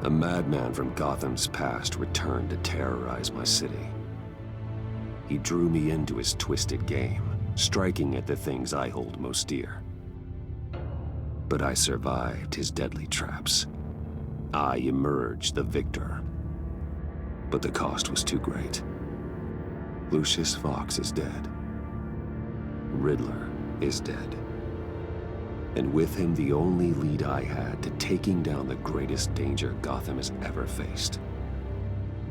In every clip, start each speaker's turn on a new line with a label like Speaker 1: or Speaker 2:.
Speaker 1: A madman from Gotham's past returned to terrorize my city. He drew me into his twisted game, striking at the things I hold most dear. But I survived his deadly traps. I emerged the victor. But the cost was too great. Lucius Fox is dead. Riddler is dead. And with him, the only lead I had to taking down the greatest danger Gotham has ever faced.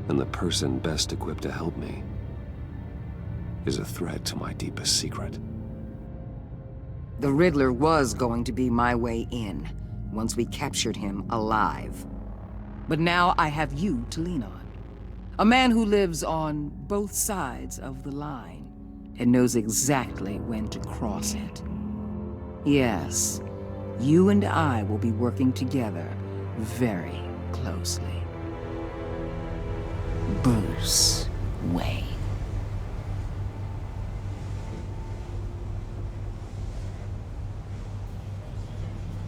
Speaker 1: And the person best equipped to help me is a threat to my deepest secret.
Speaker 2: The Riddler was going to be my way in, once we captured him alive. But now I have you to lean on. A man who lives on both sides of the line, and knows exactly when to cross it. Yes, you and I will be working together very closely. Bruce Wayne.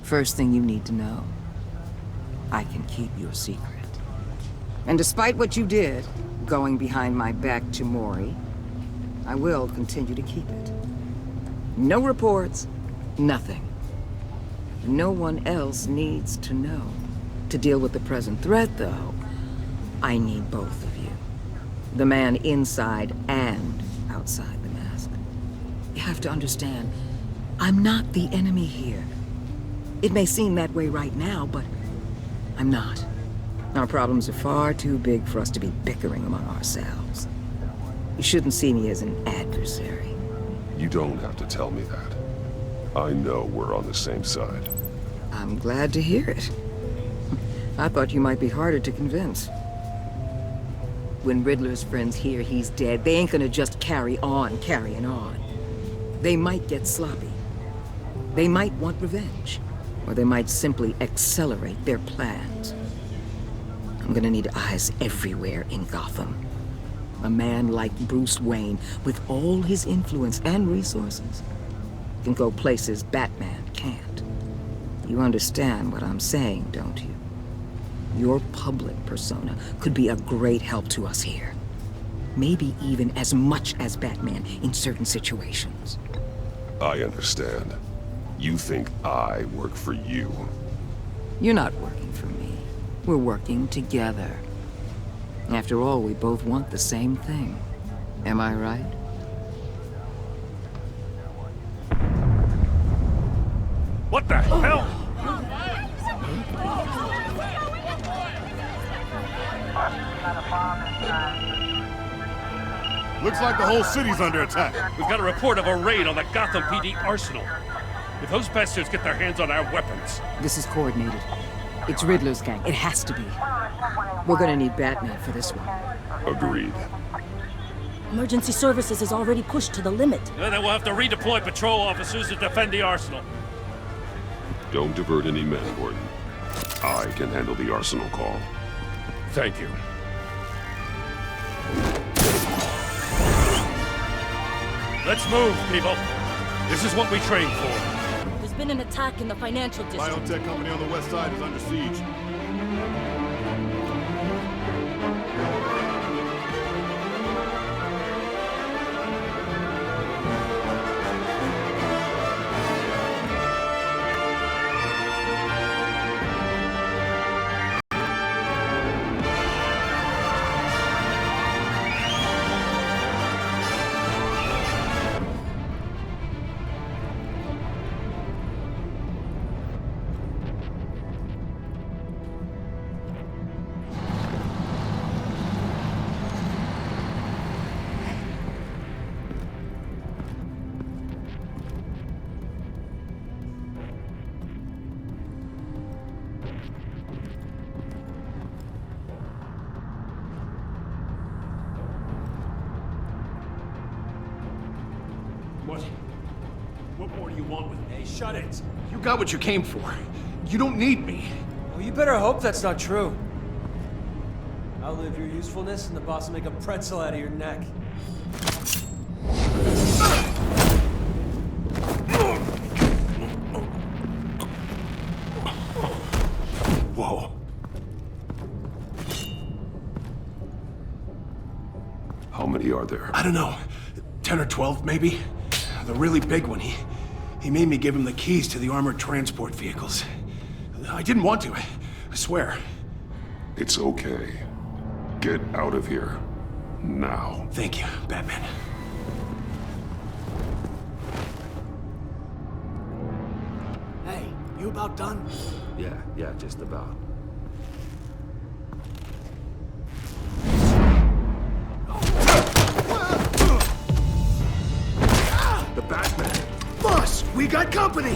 Speaker 2: First thing you need to know, I can keep your secret. And despite what you did, going behind my back to Mori, I will continue to keep it. No reports, nothing. No one else needs to know. To deal with the present threat, though, I need both of you. The man inside and outside the mask. You have to understand, I'm not the enemy here. It may seem that way right now, but I'm not. Our problems are far too big for us to be bickering among ourselves. You shouldn't see me as an adversary.
Speaker 3: You don't have to tell me that. I know we're on the same side.
Speaker 2: I'm glad to hear it. I thought you might be harder to convince. When Riddler's friends hear he's dead, they ain't gonna just carry on carrying on. They might get sloppy. They might want revenge. Or they might simply accelerate their plans. I'm gonna need eyes everywhere in Gotham. A man like Bruce Wayne, with all his influence and resources, can go places Batman can't. You understand what I'm saying, don't you? Your public persona could be a great help to us here. Maybe even as much as Batman in certain situations.
Speaker 3: I understand. You think I work for you.
Speaker 2: You're not working for me. We're working together. After all, we both want the same thing. Am I right?
Speaker 4: What the hell?
Speaker 5: Looks like the whole city's under attack.
Speaker 4: We've got a report of a raid on the Gotham PD arsenal. If those bastards get their hands on our weapons...
Speaker 2: This is coordinated. It's Riddler's gang. It has to be. We're gonna need Batman for this one.
Speaker 3: Agreed.
Speaker 6: Emergency services is already pushed to the limit.
Speaker 4: Then we'll have to redeploy patrol officers to defend the arsenal.
Speaker 3: Don't divert any men, Gordon. I can handle the arsenal call.
Speaker 4: Thank you. Let's move, people. This is what we trained for.
Speaker 6: There's been an attack in the financial district.
Speaker 5: Biotech company on the west side is under siege.
Speaker 4: What more do you want with me? Hey, shut it!
Speaker 5: You got what you came for. You don't need me.
Speaker 7: Well, you better hope that's not true. I'll live your usefulness, and the boss will make a pretzel out of your neck.
Speaker 3: Whoa. many are there?
Speaker 5: I don't know. 10 or 12, maybe? The really big one, he made me give him the keys to the armored transport vehicles. I didn't want to, I swear.
Speaker 3: It's okay. Get out of here. Now.
Speaker 5: Thank you, Batman.
Speaker 8: Hey, you about done?
Speaker 1: Yeah, just about. The Batman!
Speaker 8: Boss, we got company!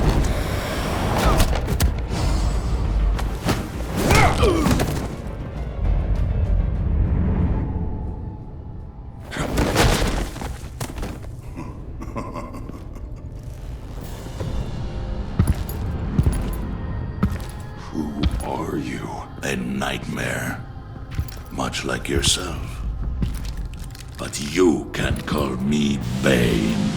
Speaker 3: Who are you?
Speaker 9: A nightmare. Much like yourself. But you can call me Bane.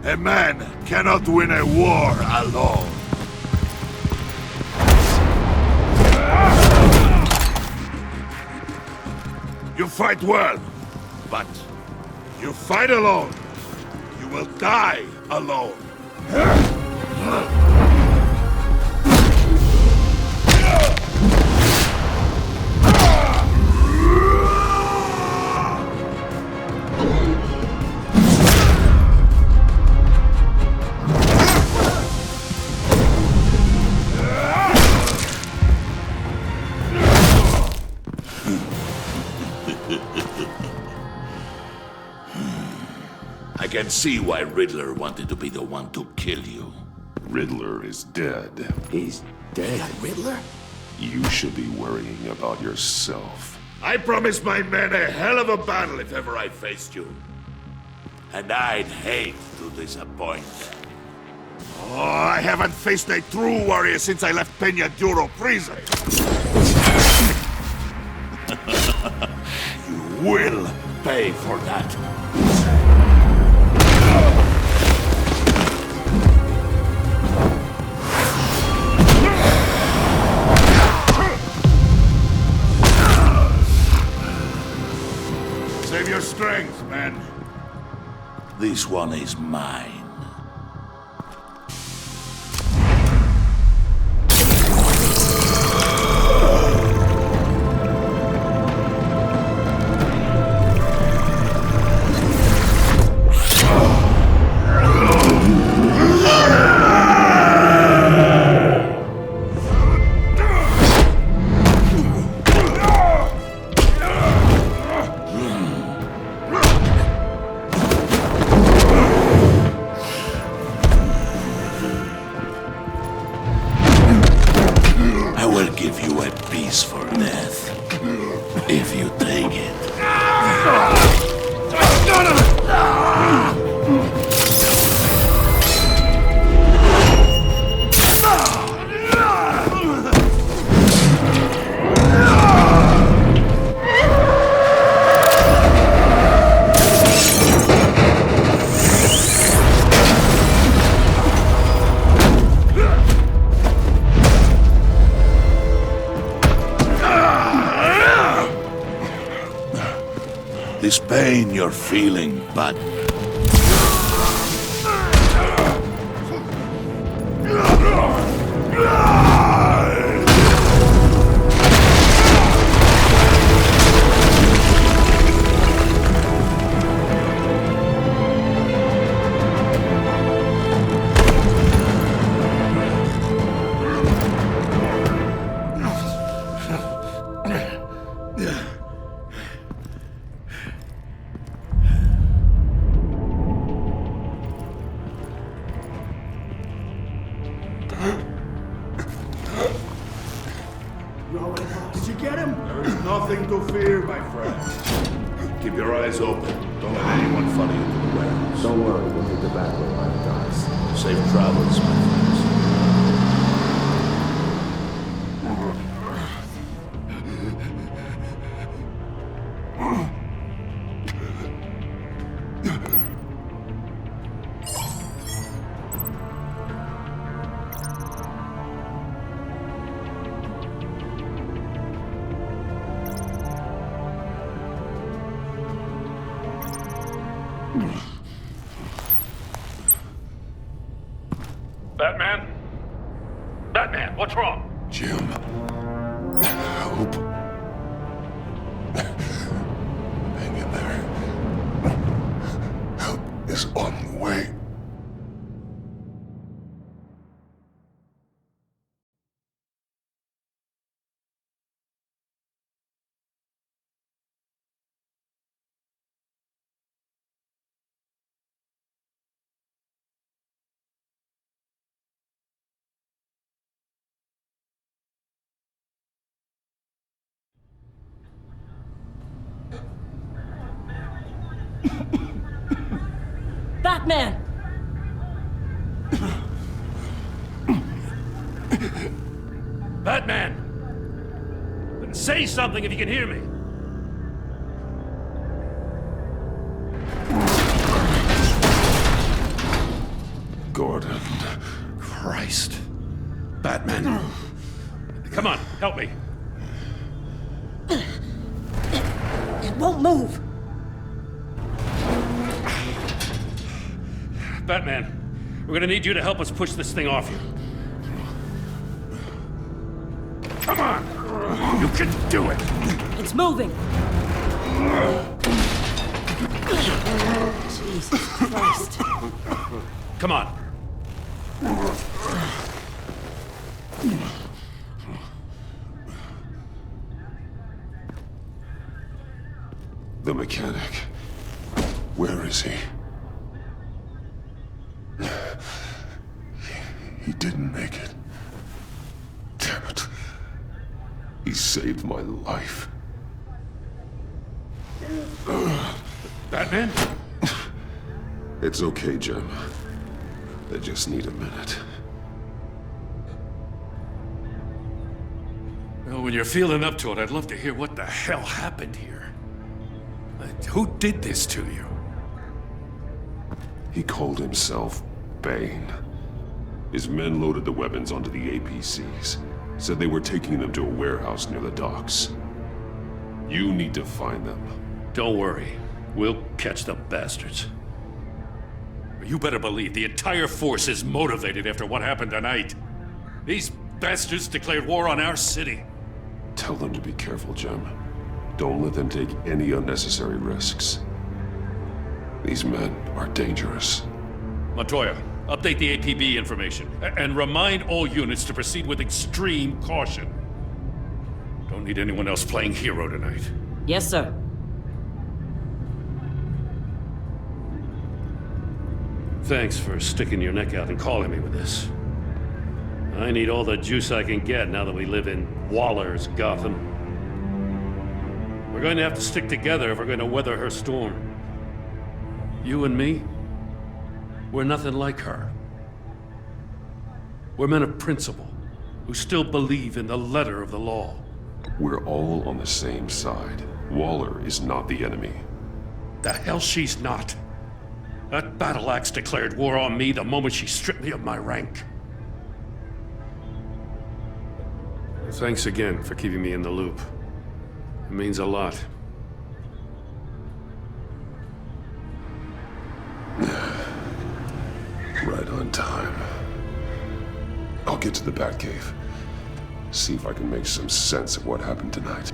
Speaker 9: A man cannot win a war alone. You fight well, but you fight alone. You will die alone. I can see why Riddler wanted to be the one to kill you.
Speaker 3: Riddler is dead.
Speaker 1: He's dead.
Speaker 8: Riddler?
Speaker 3: You should be worrying about yourself.
Speaker 9: I promised my men a hell of a battle if ever I faced you. And I'd hate to disappoint them. Oh, I haven't faced a true warrior since I left Peña Duro prison. You will pay for that. Save your strength, man. This one is mine. Give you a piece for death, if you take it. This pain you're feeling, but
Speaker 8: Did you get him?
Speaker 9: there is nothing to fear, my friend. Keep your eyes open. Don't let anyone follow you to the warehouse.
Speaker 1: Don't worry, we'll hit the back way by the docks.
Speaker 9: Safe travels, my friends.
Speaker 4: Batman? Batman, what's wrong?
Speaker 3: Jim. Hope. Hang in there. Help is on the way.
Speaker 6: Batman!
Speaker 4: Batman! Say something if you can hear me.
Speaker 3: Gordon.
Speaker 4: Christ. Batman. Come on, help me.
Speaker 6: It won't move!
Speaker 4: Batman, we're gonna need you to help us push this thing off you. Come on! You can do it!
Speaker 6: It's moving! Jesus Christ.
Speaker 4: Come on.
Speaker 3: The mechanic. Where is he? He didn't make it. Damn it. He saved my life.
Speaker 4: Batman?
Speaker 3: It's okay, Jim. I just need a minute.
Speaker 4: Well, when you're feeling up to it, I'd love to hear what the hell happened here. Who did this to you?
Speaker 3: He called himself Bane. His men loaded the weapons onto the APCs. Said they were taking them to a warehouse near the docks. You need to find them.
Speaker 4: Don't worry. We'll catch the bastards. But you better believe the entire force is motivated after what happened tonight. These bastards declared war on our city.
Speaker 3: Tell them to be careful, Jim. Don't let them take any unnecessary risks. These men are dangerous.
Speaker 4: Montoya, update the APB information, and remind all units to proceed with extreme caution. Don't need anyone else playing hero tonight.
Speaker 6: Yes, sir.
Speaker 4: Thanks for sticking your neck out and calling me with this. I need all the juice I can get now that we live in Waller's Gotham. We're going to have to stick together if we're going to weather her storm. You and me, we're nothing like her. We're men of principle, who still believe in the letter of the law.
Speaker 3: We're all on the same side. Waller is not the enemy.
Speaker 4: The hell she's not. That battle axe declared war on me the moment she stripped me of my rank. Thanks again for keeping me in the loop. It means a lot.
Speaker 3: Right on time. I'll get to the Batcave. See if I can make some sense of what happened tonight.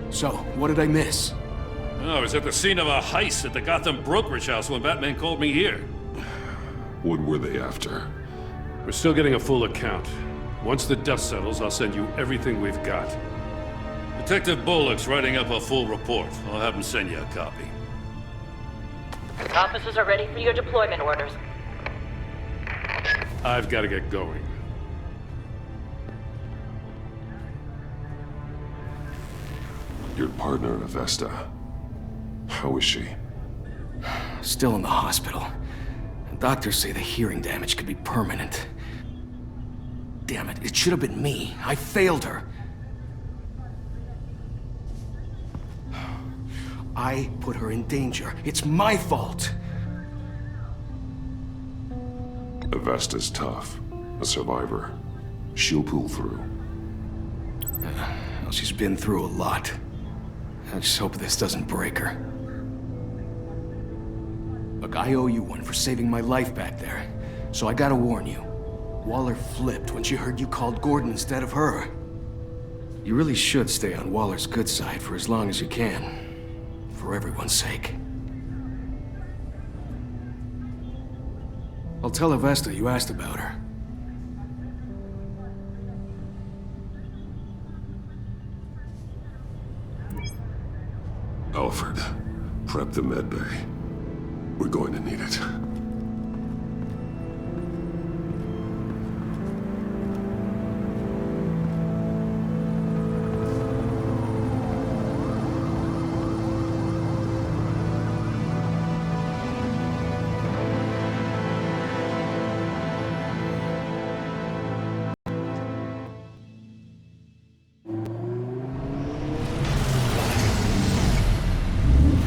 Speaker 5: So, what did I miss?
Speaker 4: I was at the scene of a heist at the Gotham brokerage house when Batman called me here.
Speaker 3: What were they after?
Speaker 4: We're still getting a full account. Once the dust settles, I'll send you everything we've got. Detective Bullock's writing up a full report. I'll have him send you a copy.
Speaker 10: Officers are ready for your deployment orders.
Speaker 4: I've got to get going.
Speaker 3: Your partner in Avesta. How is she?
Speaker 5: Still in the hospital. Doctors say the hearing damage could be permanent. Damn it, it should have been me. I failed her. I put her in danger. It's my fault.
Speaker 3: Avesta's tough. A survivor. She'll pull through.
Speaker 5: Well, she's been through a lot. I just hope this doesn't break her. Look, I owe you one for saving my life back there. So I gotta warn you. Waller flipped when she heard you called Gordon instead of her. You really should stay on Waller's good side for as long as you can. For everyone's sake. I'll tell Avesta you asked about her.
Speaker 3: Alfred, prep the medbay. We're going to need it.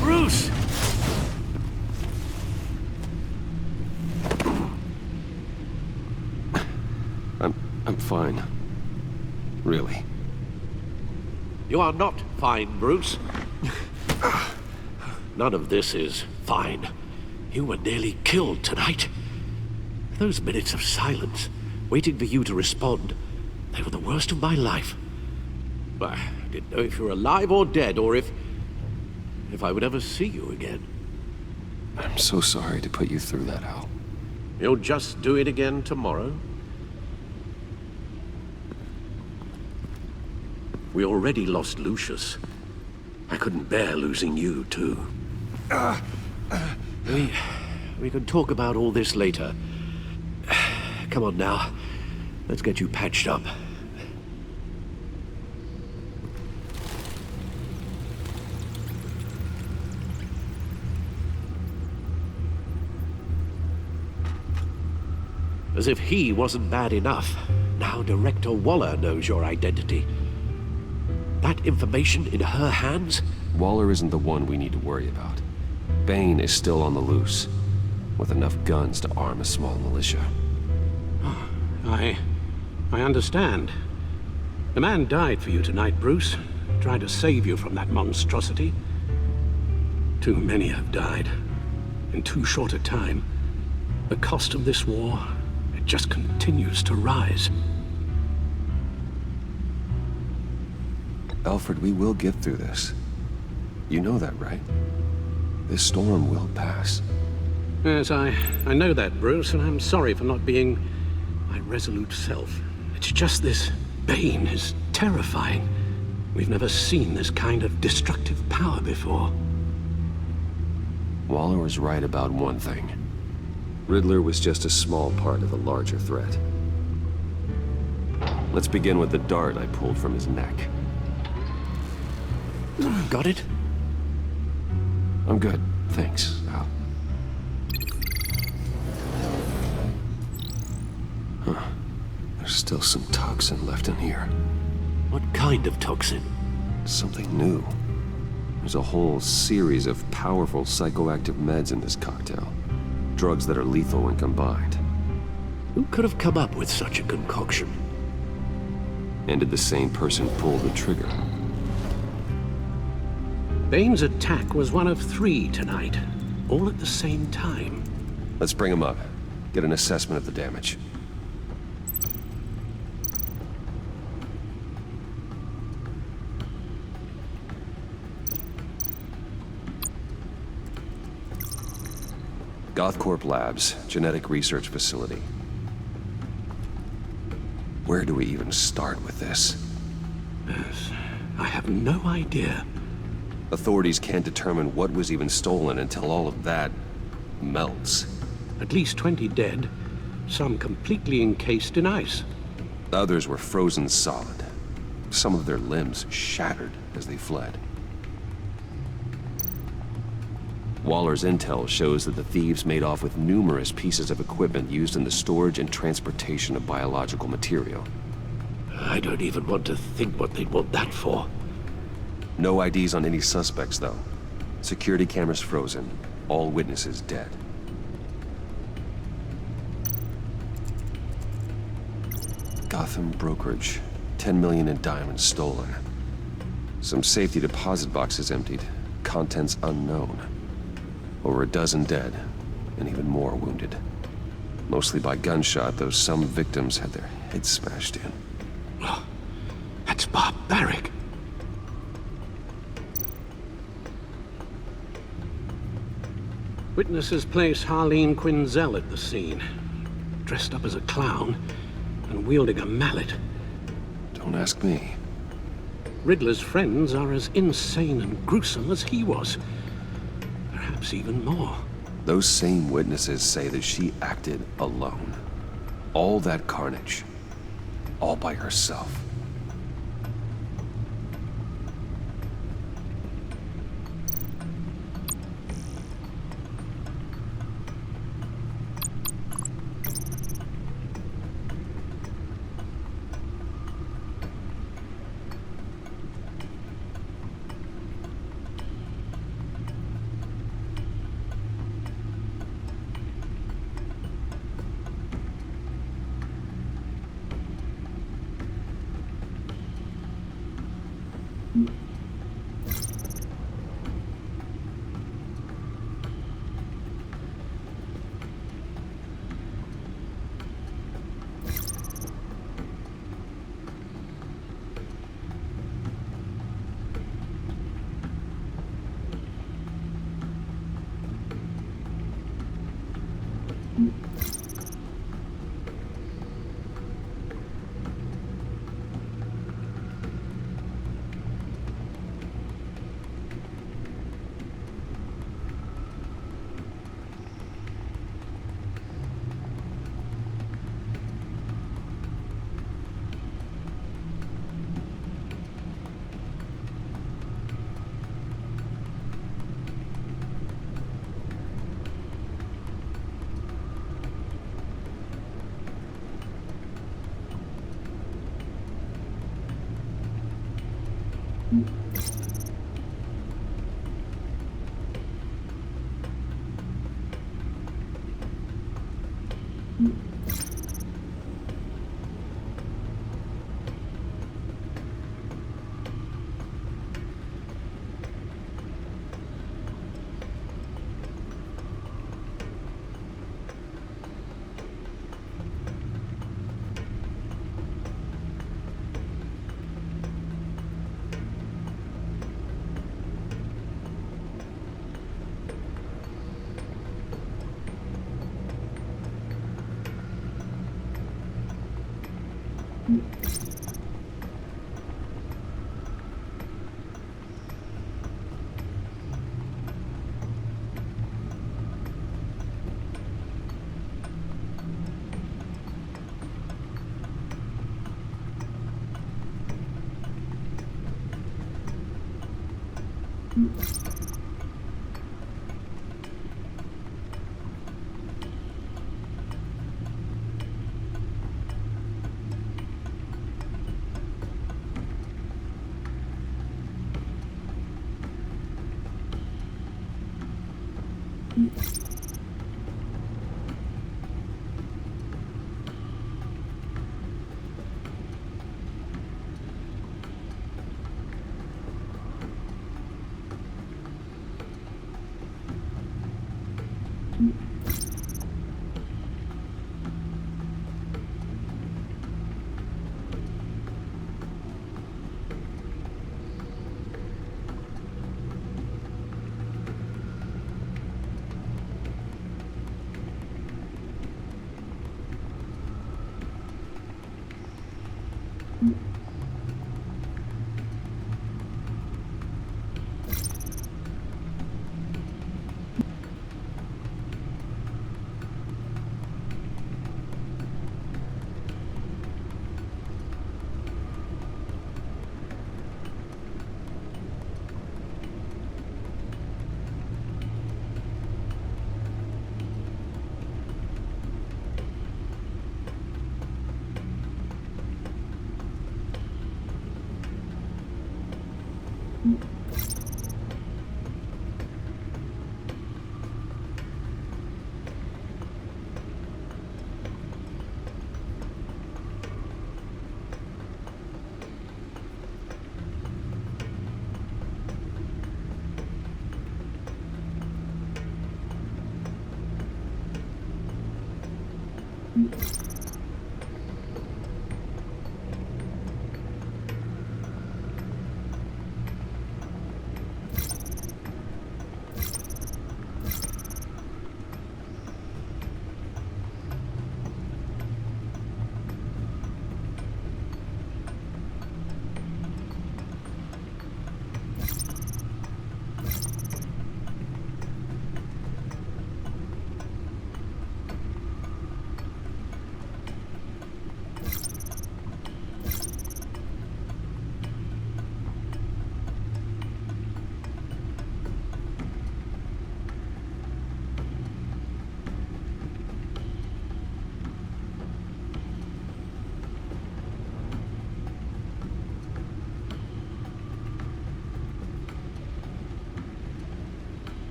Speaker 4: Bruce!
Speaker 1: I'm fine. Really.
Speaker 11: You are not fine, Bruce. None of this is fine. You were nearly killed tonight. Those minutes of silence, waiting for you to respond, they were the worst of my life. I didn't know if you were alive or dead, or if I would ever see you again.
Speaker 1: I'm so sorry to put you through that, Al.
Speaker 11: You'll just do it again tomorrow? We already lost Lucius. I couldn't bear losing you, too. We can talk about all this later. Come on now. Let's get you patched up. As if he wasn't bad enough, now Director Waller knows your identity. That information in her hands?
Speaker 1: Waller isn't the one we need to worry about. Bane is still on the loose, with enough guns to arm a small militia.
Speaker 11: I understand. The man died for you tonight, Bruce. Tried to save you from that monstrosity. Too many have died. In too short a time. The cost of this war, it just continues to rise.
Speaker 1: Alfred, we will get through this. You know that, right? This storm will pass.
Speaker 11: Yes, I know that, Bruce, and I'm sorry for not being my resolute self. It's just this Bane is terrifying. We've never seen this kind of destructive power before.
Speaker 1: Waller was right about one thing. Riddler was just a small part of a larger threat. Let's begin with the dart I pulled from his neck.
Speaker 11: Got it?
Speaker 1: I'm good, thanks, Al. Huh. There's still some toxin left in here.
Speaker 11: What kind of toxin?
Speaker 1: Something new. There's a whole series of powerful psychoactive meds in this cocktail. Drugs that are lethal when combined.
Speaker 11: Who could have come up with such a concoction?
Speaker 1: And did the same person pull the trigger?
Speaker 11: Bane's attack was one of 3 tonight, all at the same time.
Speaker 1: Let's bring him up. Get an assessment of the damage. Gothcorp Labs, genetic research facility. Where do we even start with this?
Speaker 11: Yes, I have no idea.
Speaker 1: Authorities can't determine what was even stolen until all of that melts.
Speaker 11: At least 20 dead, some completely encased in ice.
Speaker 1: Others were frozen solid. Some of their limbs shattered as they fled. Waller's intel shows that the thieves made off with numerous pieces of equipment used in the storage and transportation of biological material.
Speaker 11: I don't even want to think what they'd want that for.
Speaker 1: No IDs on any suspects, though. Security cameras frozen. All witnesses dead. Gotham brokerage. 10 million in diamonds stolen. Some safety deposit boxes emptied, contents unknown. Over a dozen dead, and even more wounded. Mostly by gunshot, though some victims had their heads smashed in.
Speaker 11: Oh, that's barbaric. Witnesses place Harleen Quinzel at the scene, dressed up as a clown and wielding a mallet.
Speaker 1: Don't ask me.
Speaker 11: Riddler's friends are as insane and gruesome as he was. Perhaps even more.
Speaker 1: Those same witnesses say that she acted alone. All that carnage. All by herself.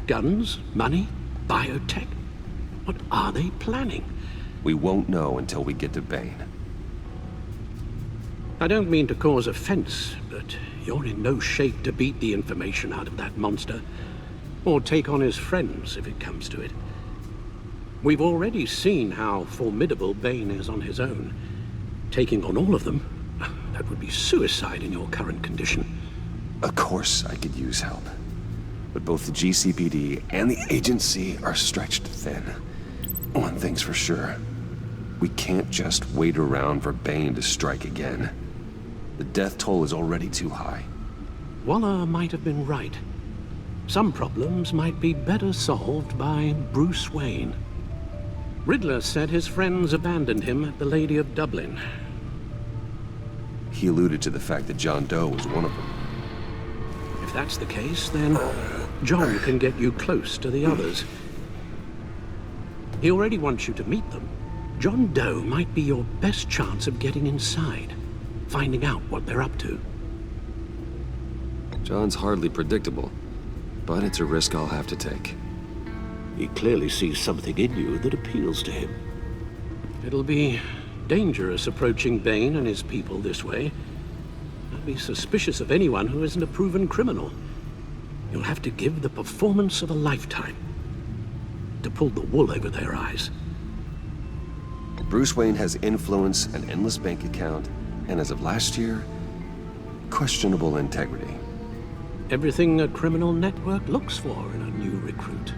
Speaker 11: Guns? Money? Biotech? What are they planning?
Speaker 1: We won't know until we get to Bane.
Speaker 11: I don't mean to cause offense, but you're in no shape to beat the information out of that monster, or take on his friends if it comes to it. We've already seen how formidable Bane is on his own. Taking on all of them, that would be suicide in your current condition.
Speaker 1: Of course I could use help. But both the GCPD and the agency are stretched thin. One thing's for sure. We can't just wait around for Bane to strike again. The death toll is already too high.
Speaker 11: Waller might have been right. Some problems might be better solved by Bruce Wayne. Riddler said his friends abandoned him at the Lady of Dublin.
Speaker 1: He alluded to the fact that John Doe was one of them.
Speaker 11: If that's the case, then John can get you close to the others. He already wants you to meet them. John Doe might be your best chance of getting inside, finding out what they're up to.
Speaker 1: John's hardly predictable, but it's a risk I'll have to take.
Speaker 11: He clearly sees something in you that appeals to him. It'll be dangerous approaching Bane and his people this way. I'd be suspicious of anyone who isn't a proven criminal. You'll have to give the performance of a lifetime to pull the wool over their eyes.
Speaker 1: Bruce Wayne has influence, an endless bank account, and as of last year, questionable integrity.
Speaker 11: Everything a criminal network looks for in a new recruit.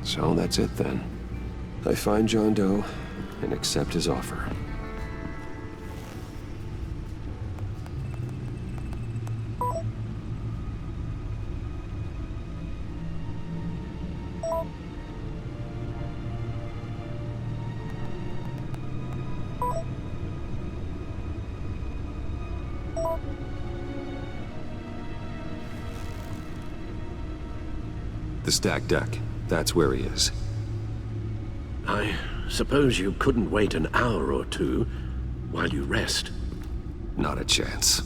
Speaker 1: So that's it then. I find John Doe and accept his offer. The stacked deck. That's where he is.
Speaker 11: I suppose you couldn't wait an hour or two while you rest.
Speaker 1: Not a chance.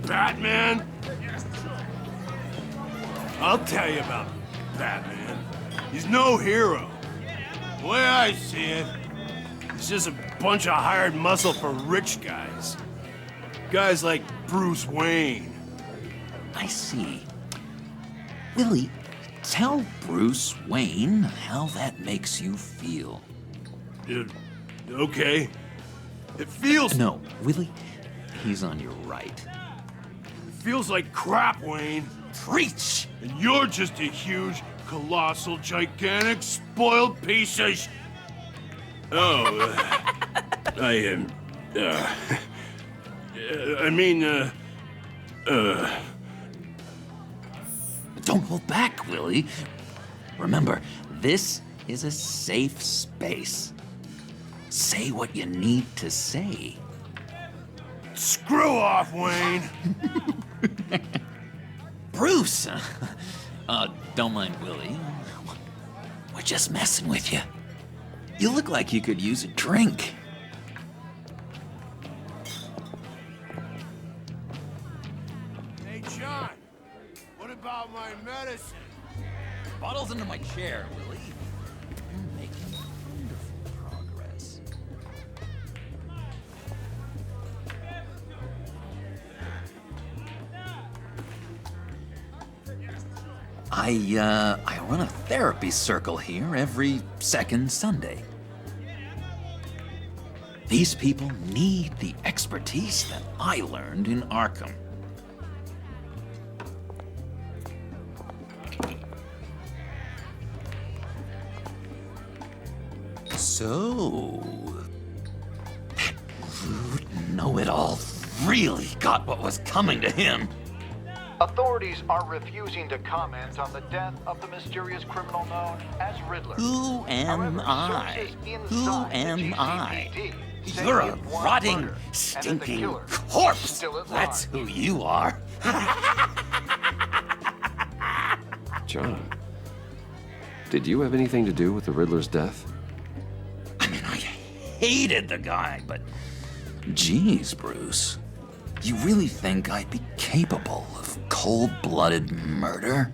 Speaker 9: Batman? I'll tell you about Batman. He's no hero. The way I see it, he's just a bunch of hired muscle for rich guys. Guys like Bruce Wayne.
Speaker 12: I see. Willie, tell Bruce Wayne how that makes you feel.
Speaker 9: Okay. It feels...
Speaker 12: No, Willie, he's on your right.
Speaker 9: It feels like crap, Wayne.
Speaker 12: Preach!
Speaker 9: And you're just a huge, colossal, gigantic, spoiled piece of
Speaker 12: Don't hold back, Willie. Remember, this is a safe space. Say what you need to say.
Speaker 9: Screw off, Wayne!
Speaker 12: Bruce! Don't mind Willie. We're just messing with you. You look like you could use a drink.
Speaker 9: Hey, John, what about my medicine?
Speaker 12: Bottles into my chair, Willie. You're making wonderful progress. I run a therapy circle here every second Sunday. These people need the expertise that I learned in Arkham. So, that rude know-it-all really got what was coming to him.
Speaker 13: Authorities are refusing to comment on the death of the mysterious criminal known as Riddler.
Speaker 12: Who am I? Who am I? You're a rotting, stinking corpse! That's who you are.
Speaker 1: John, did you have anything to do with the Riddler's death?
Speaker 12: I mean, I hated the guy, but geez, Bruce. You really think I'd be capable of cold-blooded murder?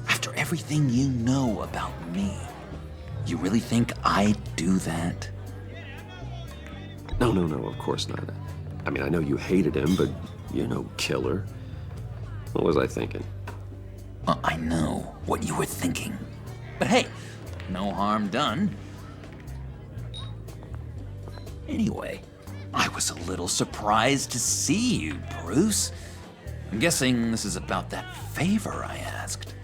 Speaker 12: After everything you know about me, you really think I'd do that?
Speaker 1: No, of course not. I mean, I know you hated him, but you're no killer. What was I thinking?
Speaker 12: Well, I know what you were thinking. But hey, no harm done. Anyway, I was a little surprised to see you, Bruce. I'm guessing this is about that favor I asked.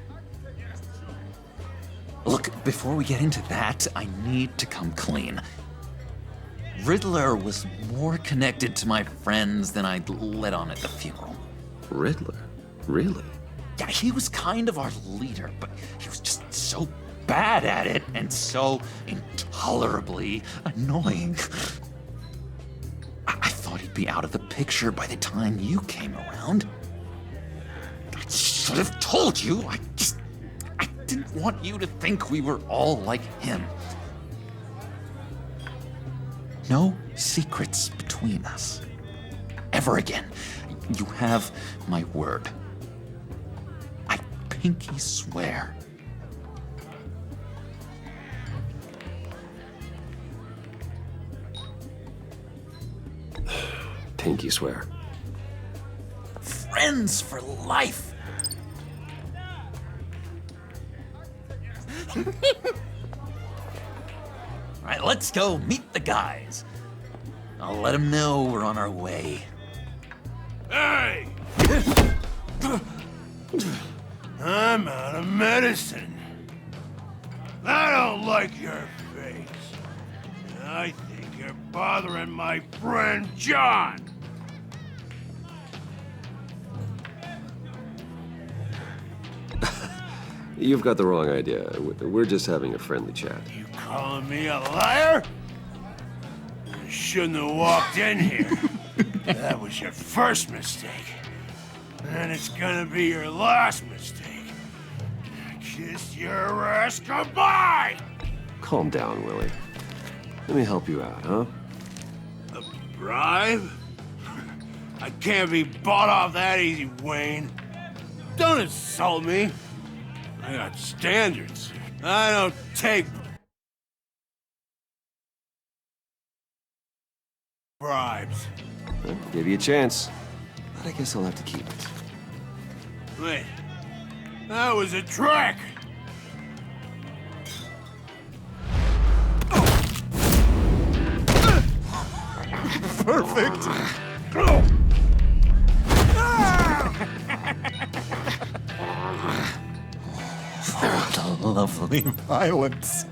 Speaker 12: Look, before we get into that, I need to come clean. Riddler was more connected to my friends than I'd let on at the funeral.
Speaker 1: Riddler? Really?
Speaker 12: Yeah, he was kind of our leader, but he was just so bad at it and so intolerably annoying. I thought he'd be out of the picture by the time you came around. I should have told you. I didn't want you to think we were all like him. No secrets between us. Ever again. You have my word. I pinky swear.
Speaker 1: Pinky swear.
Speaker 12: Friends for life. All right, let's go meet the guys. I'll let them know we're on our way.
Speaker 9: Hey! I'm out of medicine. I don't like your face. I think you're bothering my friend John.
Speaker 1: You've got the wrong idea. We're just having a friendly chat.
Speaker 14: You calling me a liar? You shouldn't have walked in here. That was your first mistake. And it's gonna be your last mistake. Kiss your ass goodbye!
Speaker 1: Calm down, Willie. Let me help you out, huh?
Speaker 14: A bribe? I can't be bought off that easy, Wayne. Don't insult me. I got standards. I don't take bribes.
Speaker 1: Well, give you a chance. But I guess I'll have to keep it.
Speaker 14: Wait. That was a trick!
Speaker 9: Perfect!
Speaker 12: Lovely violence.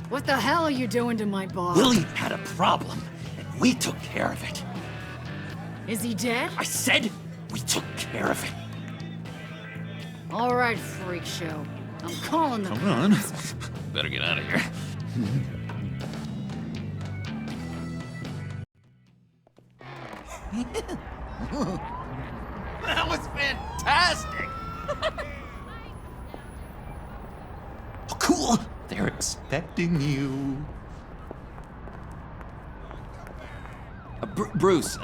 Speaker 6: What the hell are you doing to my boss?
Speaker 12: Willie had a problem, and we took care of it.
Speaker 6: Is he dead?
Speaker 12: I said we took care of it.
Speaker 6: All right, freak show. I'm calling the
Speaker 12: Come on. Better get out of here. That was fantastic! Oh, cool! They're expecting you. Bruce,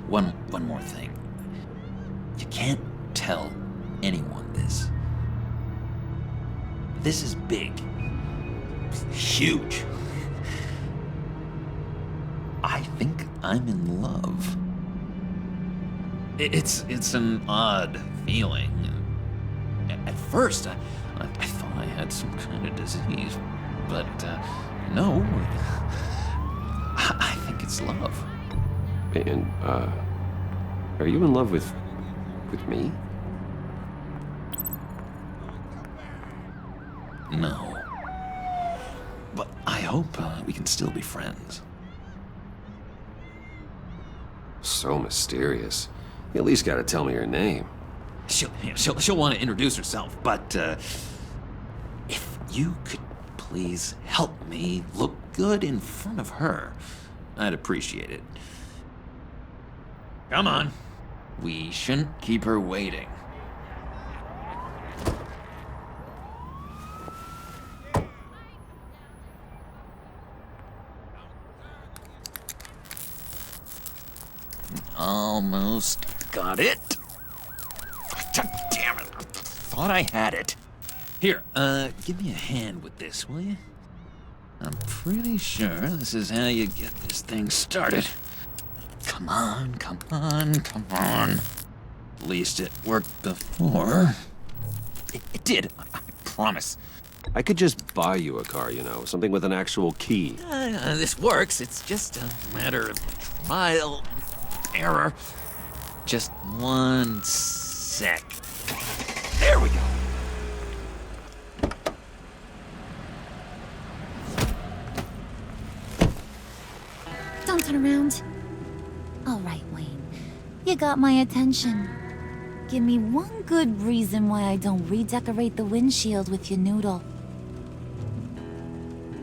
Speaker 12: one more thing. You can't tell anyone this. This is big. Huge. I think I'm in love. It's an odd feeling. At first, I thought I had some kind of disease, but no. I think it's love.
Speaker 1: And, are you in love with me?
Speaker 12: No. But I hope we can still be friends.
Speaker 1: So mysterious. You at least gotta tell me her name.
Speaker 12: She'll want to introduce herself, but if you could please help me look good in front of her, I'd appreciate it. Come on. We shouldn't keep her waiting. Almost got it. Damn it. I thought I had it. Here, give me a hand with this, will you? I'm pretty sure this is how you get this thing started. Come on, come on, come on. At least it worked before. It did, I promise.
Speaker 1: I could just buy you a car, you know, something with an actual key.
Speaker 12: This works. It's just a matter of trial and error. Just one sec. There we go.
Speaker 15: Don't turn around. All right, Wayne. You got my attention. Give me one good reason why I don't redecorate the windshield with your noodle.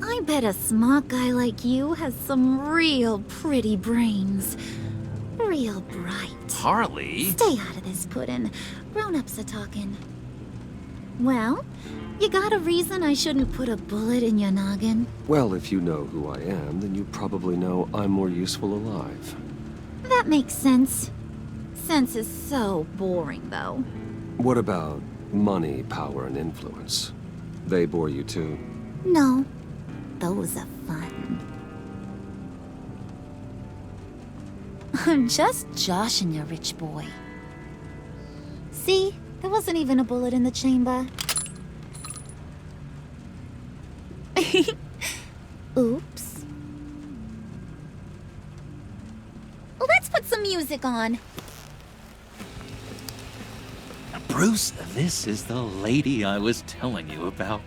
Speaker 15: I bet a smart guy like you has some real pretty brains. Real bright.
Speaker 12: Harley?
Speaker 15: Stay out of this, Puddin'. Grown-ups are talking. Well, you got a reason I shouldn't put a bullet in your noggin?
Speaker 1: Well, if you know who I am, then you probably know I'm more useful alive.
Speaker 15: That makes sense. Sense is so boring, though.
Speaker 1: What about money, power, and influence? They bore you too?
Speaker 15: No. Those are fun. I'm just joshing you, rich boy. See? There wasn't even a bullet in the chamber. Oops. Let's put some music on.
Speaker 12: Bruce, this is the lady I was telling you about.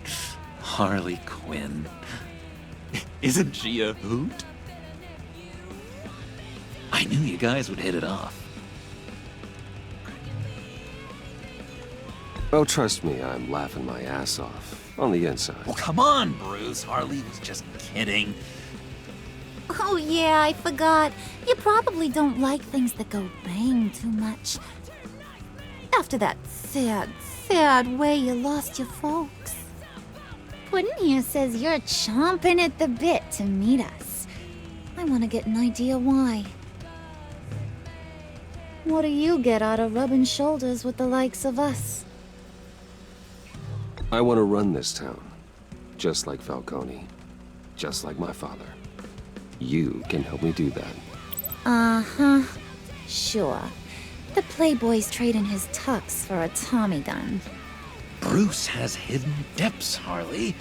Speaker 12: Harley Quinn. Isn't she a hoot? I knew you guys would hit it off.
Speaker 1: Oh, trust me, I'm laughing my ass off. On the inside.
Speaker 12: Well, come on, Bruce. Harley was just kidding.
Speaker 15: Oh yeah, I forgot. You probably don't like things that go bang too much. After that sad way you lost your folks. Puddin' here says you're chomping at the bit to meet us. I want to get an idea why. What do you get out of rubbing shoulders with the likes of us?
Speaker 1: I want to run this town. Just like Falcone. Just like my father. You can help me do that.
Speaker 15: Uh-huh. Sure. The Playboy's trading his tux for a Tommy gun.
Speaker 12: Bruce has hidden depths, Harley.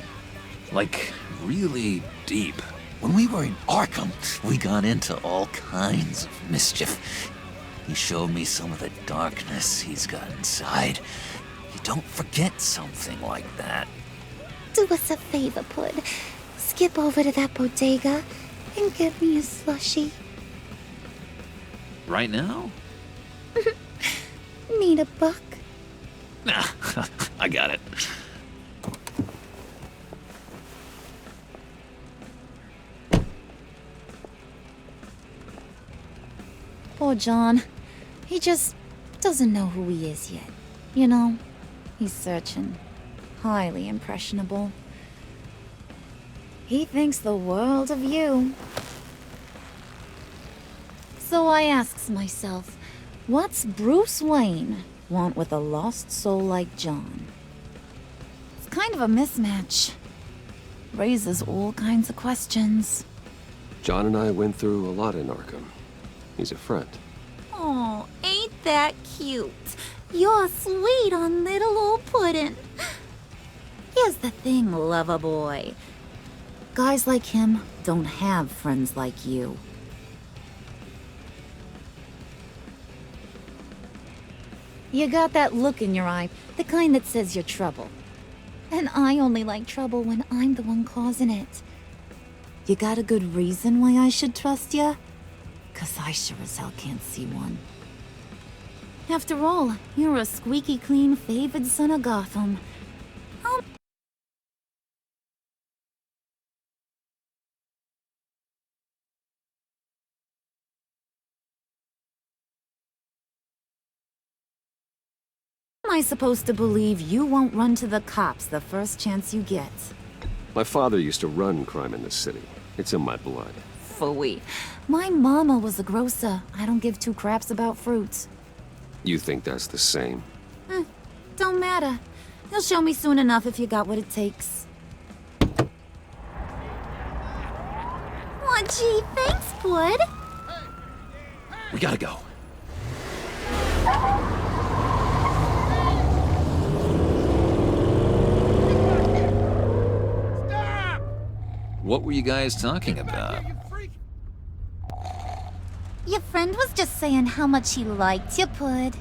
Speaker 12: Like, really deep. When we were in Arkham, we got into all kinds of mischief. He showed me some of the darkness he's got inside. You don't forget something like that.
Speaker 15: Do us a favor, Pud. Skip over to that bodega and get me a slushie.
Speaker 12: Right now?
Speaker 15: Need a buck?
Speaker 12: Nah, I got it.
Speaker 15: Poor John. He just doesn't know who he is yet. You know, he's searching. Highly impressionable. He thinks the world of you. So I asks myself, what's Bruce Wayne want with a lost soul like John? It's kind of a mismatch. Raises all kinds of questions.
Speaker 1: John and I went through a lot in Arkham. He's a friend.
Speaker 15: Oh, ain't that cute? You're sweet on little old Puddin'. Here's the thing, lover boy. Guys like him don't have friends like you. You got that look in your eye, the kind that says you're trouble. And I only like trouble when I'm the one causing it. You got a good reason why I should trust you? 'Cause I sure as hell can't see one. After all, you're a squeaky clean favored son of Gotham. Am I supposed to believe you won't run to the cops the first chance you get?
Speaker 1: My father used to run crime in this city. It's in my blood.
Speaker 15: Phooey. My mama was a grocer. I don't give two craps about fruits.
Speaker 1: You think that's the same?
Speaker 15: Don't matter. You'll show me soon enough if you got what it takes. Aw, gee, thanks, Bud.
Speaker 12: We gotta go. What were you guys talking about?
Speaker 15: Your friend was just saying how much he liked you, Pud.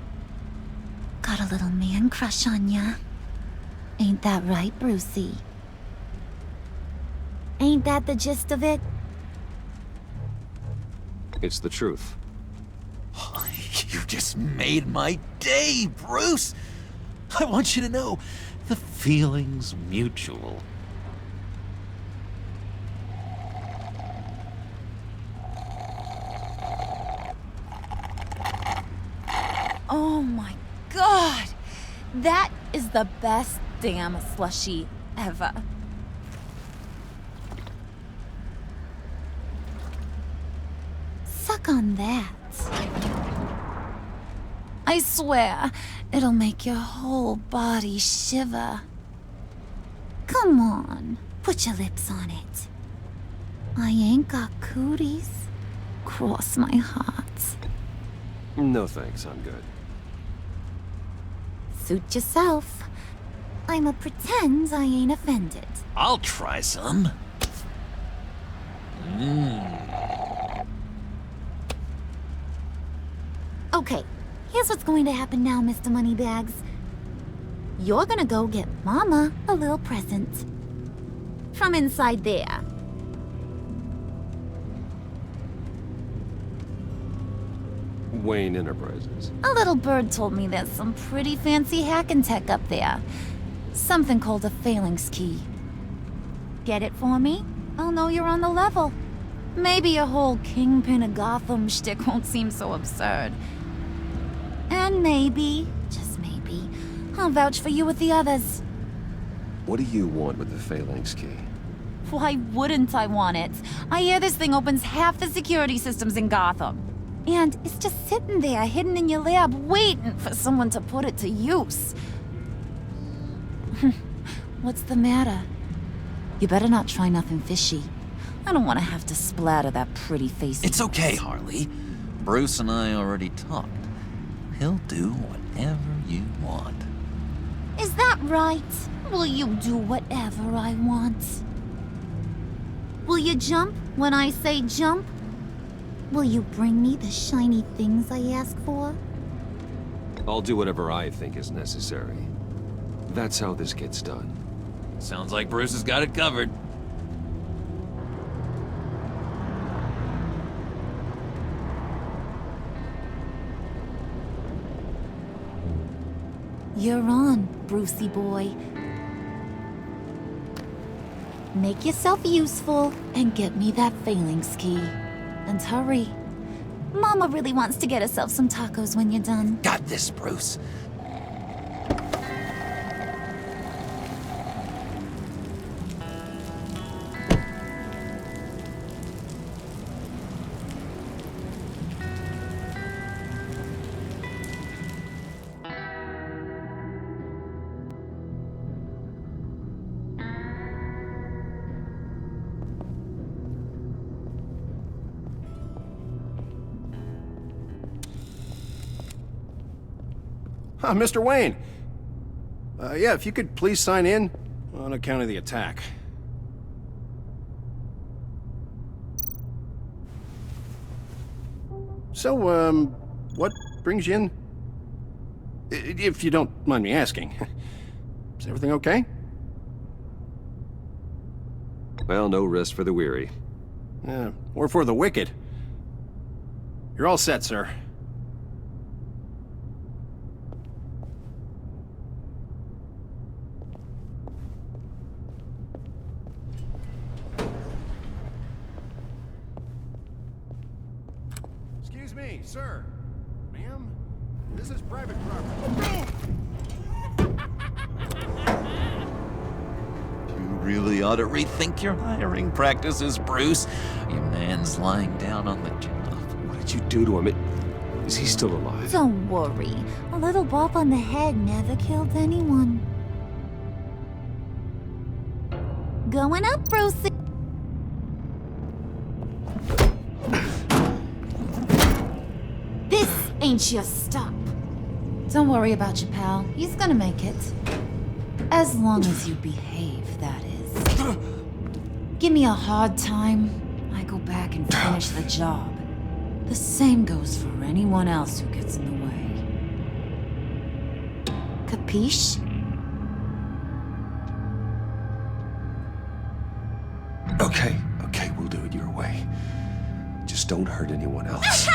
Speaker 15: Got a little man crush on ya. Ain't that right, Brucey? Ain't that the gist of it?
Speaker 1: It's the truth.
Speaker 12: You just made my day, Bruce! I want you to know, the feeling's mutual.
Speaker 15: Oh my god! That is the best damn slushie ever. Suck on that. I swear, it'll make your whole body shiver. Come on, put your lips on it. I ain't got cooties. Cross my heart.
Speaker 1: No thanks, I'm good.
Speaker 15: Suit yourself. I'ma pretend I ain't offended.
Speaker 12: I'll try some.
Speaker 15: Okay, here's what's going to happen now, Mr. Moneybags. You're gonna go get Mama a little present. From inside there.
Speaker 1: Wayne Enterprises.
Speaker 15: A little bird told me there's some pretty fancy hacking tech up there. Something called a phalanx key. Get it for me? I'll know you're on the level. Maybe your whole Kingpin of Gotham shtick won't seem so absurd. And maybe, just maybe, I'll vouch for you with the others.
Speaker 1: What do you want with the phalanx key?
Speaker 15: Why wouldn't I want it? I hear this thing opens half the security systems in Gotham. And it's just sitting there, hidden in your lab, waiting for someone to put it to use. What's the matter? You better not try nothing fishy. I don't want to have to splatter that pretty face.
Speaker 12: It's okay, Harley. Bruce and I already talked. He'll do whatever you want.
Speaker 15: Is that right? Will you do whatever I want? Will you jump when I say jump? Will you bring me the shiny things I ask for?
Speaker 1: I'll do whatever I think is necessary. That's how this gets done.
Speaker 12: Sounds like Bruce has got it covered.
Speaker 15: You're on, Brucey boy. Make yourself useful and get me that phalanx key. And hurry. Mama really wants to get herself some tacos when you're done.
Speaker 12: Got this, Bruce.
Speaker 16: Mr. Wayne. Yeah, if you could please sign in on account of the attack. So, what brings you in? If you don't mind me asking. Is everything okay?
Speaker 1: Well, no rest for the weary.
Speaker 16: Or for the wicked. You're all set, sir. Excuse me, sir. Ma'am, this is private property.
Speaker 12: You really ought to rethink your hiring practices, Bruce. Your man's lying down on the job.
Speaker 1: What did you do to him? Is he still alive?
Speaker 15: Don't worry. A little bop on the head never killed anyone. Going up, Brucey. This ain't your stop. Don't worry about your pal. He's gonna make it. As long as you behave, that is. Give me a hard time, I go back and finish the job. The same goes for anyone else who gets in the way. Capiche?
Speaker 1: Okay, we'll do it your way. Just don't hurt anyone else.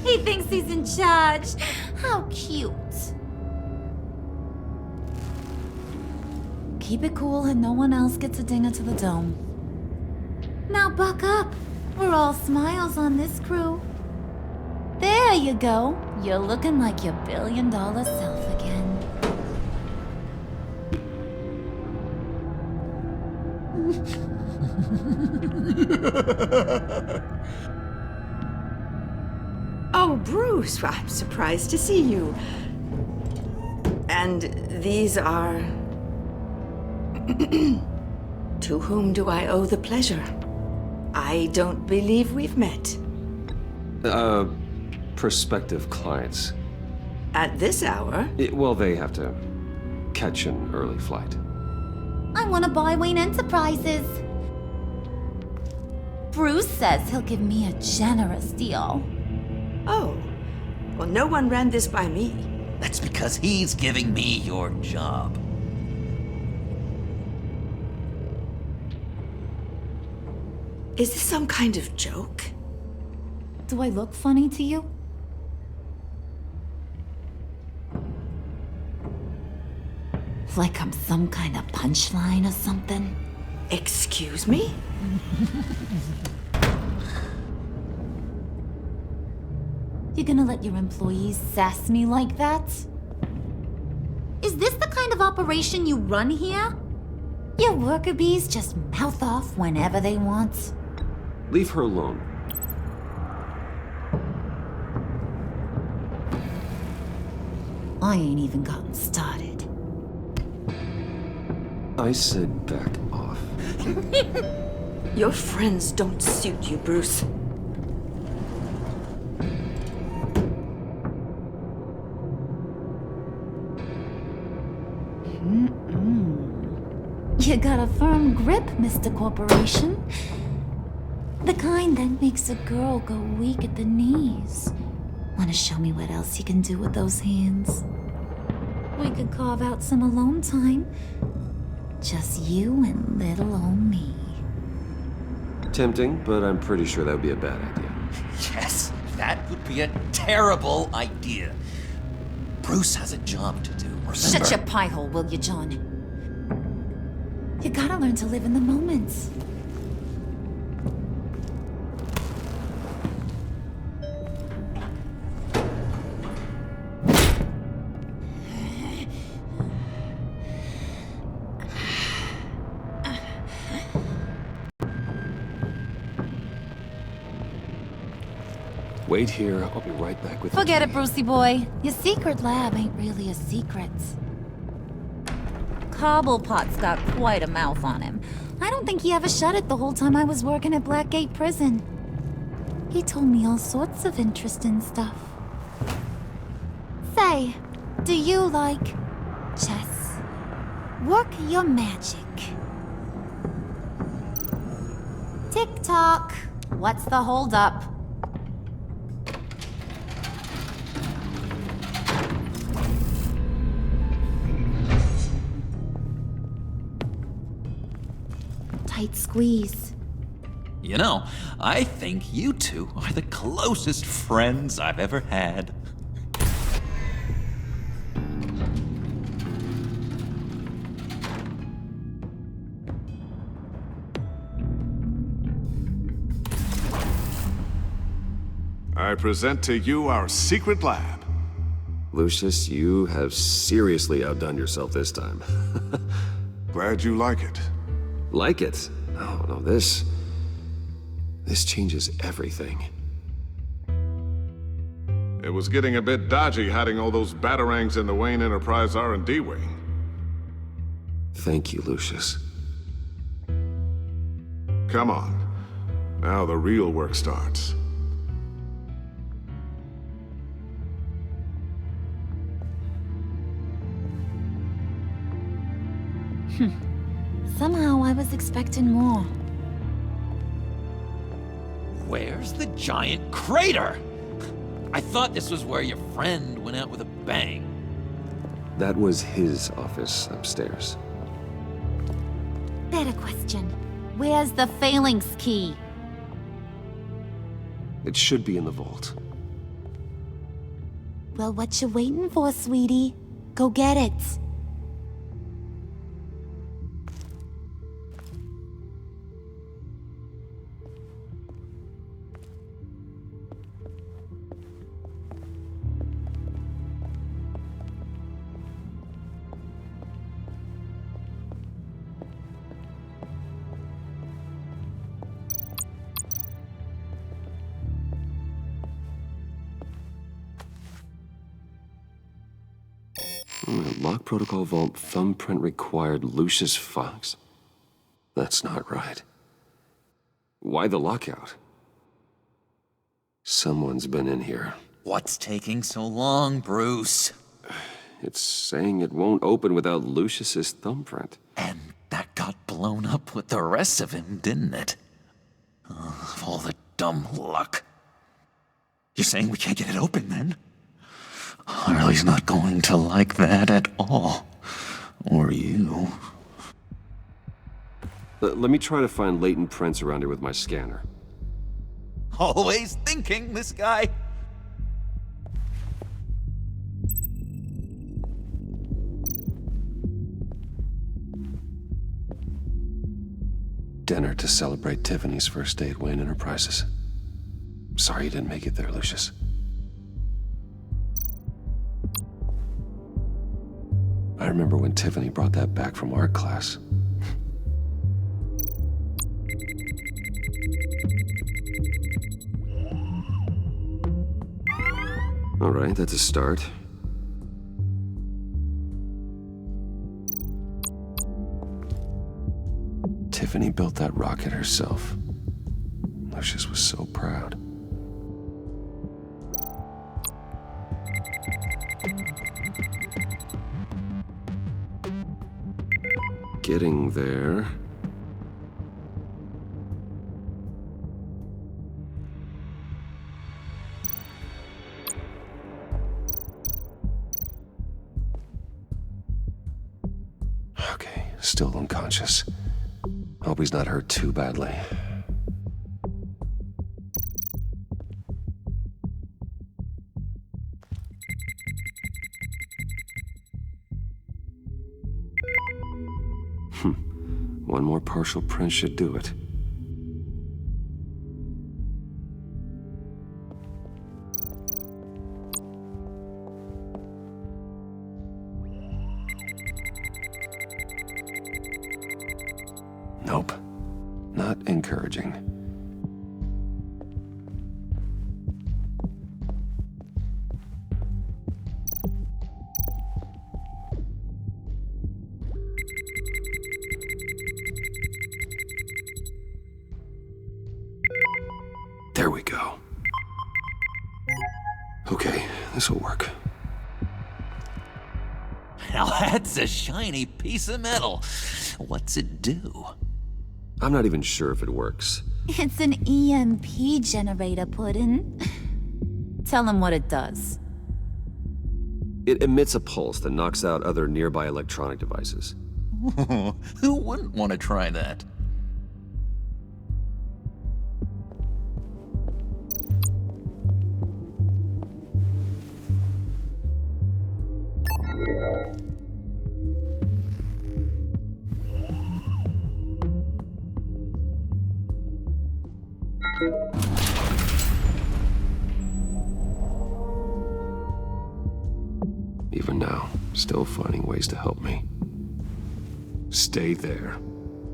Speaker 15: He thinks he's in charge. How cute. Keep it cool and no one else gets a dinger to the dome. Now buck up. We're all smiles on this crew. There you go. You're looking like your billion-dollar self again.
Speaker 2: Oh, Bruce, I'm surprised to see you. And these are... To whom do I owe the pleasure? I don't believe we've met.
Speaker 1: Prospective clients.
Speaker 2: At this hour?
Speaker 1: Well, they have to catch an early flight.
Speaker 15: I want to buy Wayne Enterprises. Bruce says he'll give me a generous deal.
Speaker 2: Oh, well, no one ran this by me.
Speaker 12: That's because he's giving me your job.
Speaker 17: Is this some kind of joke?
Speaker 15: Do I look funny to you? Like I'm some kind of punchline or something?
Speaker 17: Excuse me?
Speaker 15: You gonna let your employees sass me like that? Is this the kind of operation you run here? Your worker bees just mouth off whenever they want?
Speaker 1: Leave her alone.
Speaker 15: I ain't even gotten started.
Speaker 1: I said back off.
Speaker 17: Your friends don't suit you, Bruce.
Speaker 15: You got a firm grip, Mr. Corporation. The kind that makes a girl go weak at the knees. Wanna show me what else you can do with those hands? We could carve out some alone time. Just you and little old me.
Speaker 1: Tempting, but I'm pretty sure that would be a bad idea.
Speaker 12: Yes, that would be a terrible idea. Bruce has a job to do, remember?
Speaker 15: Shut your pie hole, will you, John? You gotta learn to live in the moment.
Speaker 1: Wait here, I'll be right back with you.
Speaker 15: Forget it, Brucey boy. Your secret lab ain't really a secret. Cobblepot's got quite a mouth on him. I don't think he ever shut it the whole time I was working at Blackgate Prison. He told me all sorts of interesting stuff. Say, do you like chess? Work your magic. Tick-tock. What's the holdup? Tight squeeze.
Speaker 12: You know, I think you two are the closest friends I've ever had.
Speaker 18: I present to you our secret lab.
Speaker 1: Lucius, you have seriously outdone yourself this time.
Speaker 18: Glad you like it.
Speaker 1: Like it? No, this changes everything.
Speaker 18: It was getting a bit dodgy hiding all those batarangs in the Wayne Enterprise R&D wing.
Speaker 1: Thank you, Lucius.
Speaker 18: Come on. Now the real work starts.
Speaker 15: Somehow I was expecting more.
Speaker 12: Where's the giant crater? I thought this was where your friend went out with a bang.
Speaker 1: That was his office upstairs.
Speaker 15: Better question. Where's the phalanx key?
Speaker 1: It should be in the vault.
Speaker 15: Well, what you waiting for, sweetie? Go get it.
Speaker 1: Lock protocol vault thumbprint required Lucius Fox? That's not right. Why the lockout? Someone's been in here.
Speaker 12: What's taking so long, Bruce?
Speaker 1: It's saying it won't open without Lucius's thumbprint.
Speaker 12: And that got blown up with the rest of him, didn't it? All the dumb luck. You're saying we can't get it open, then? Harley's not going to like that at all. Or you.
Speaker 1: Let me try to find latent prints around here with my scanner.
Speaker 12: Always thinking, this guy.
Speaker 1: Dinner to celebrate Tiffany's first day at Wayne Enterprises. Sorry you didn't make it there, Lucius. I remember when Tiffany brought that back from art class. All right, that's a start. Tiffany built that rocket herself. Lucius was so proud. Getting there. Okay, still unconscious. Hope he's not hurt too badly. One more partial print should do it. Nope. Not encouraging. There we go. Okay, this'll work.
Speaker 12: Now that's a shiny piece of metal. What's it do?
Speaker 1: I'm not even sure if it works.
Speaker 15: It's an EMP generator, Puddin'. Tell him what it does.
Speaker 1: It emits a pulse that knocks out other nearby electronic devices.
Speaker 12: Who wouldn't want to try that?
Speaker 1: Even now, still finding ways to help me. Stay there.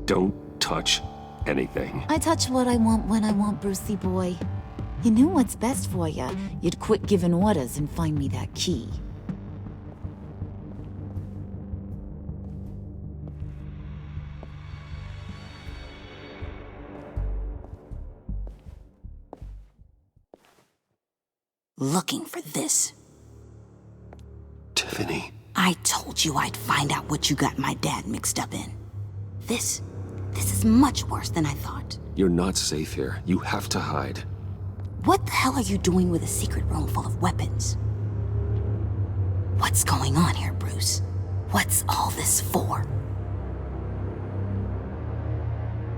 Speaker 1: Don't touch anything.
Speaker 15: I touch what I want when I want, Brucey boy. You knew what's best for you. You'd quit giving orders and find me that key.
Speaker 19: Looking for this.
Speaker 1: Tiffany.
Speaker 19: I told you I'd find out what you got my dad mixed up in. This is much worse than I thought.
Speaker 1: You're not safe here. You have to hide.
Speaker 19: What the hell are you doing with a secret room full of weapons? What's going on here, Bruce? What's all this for?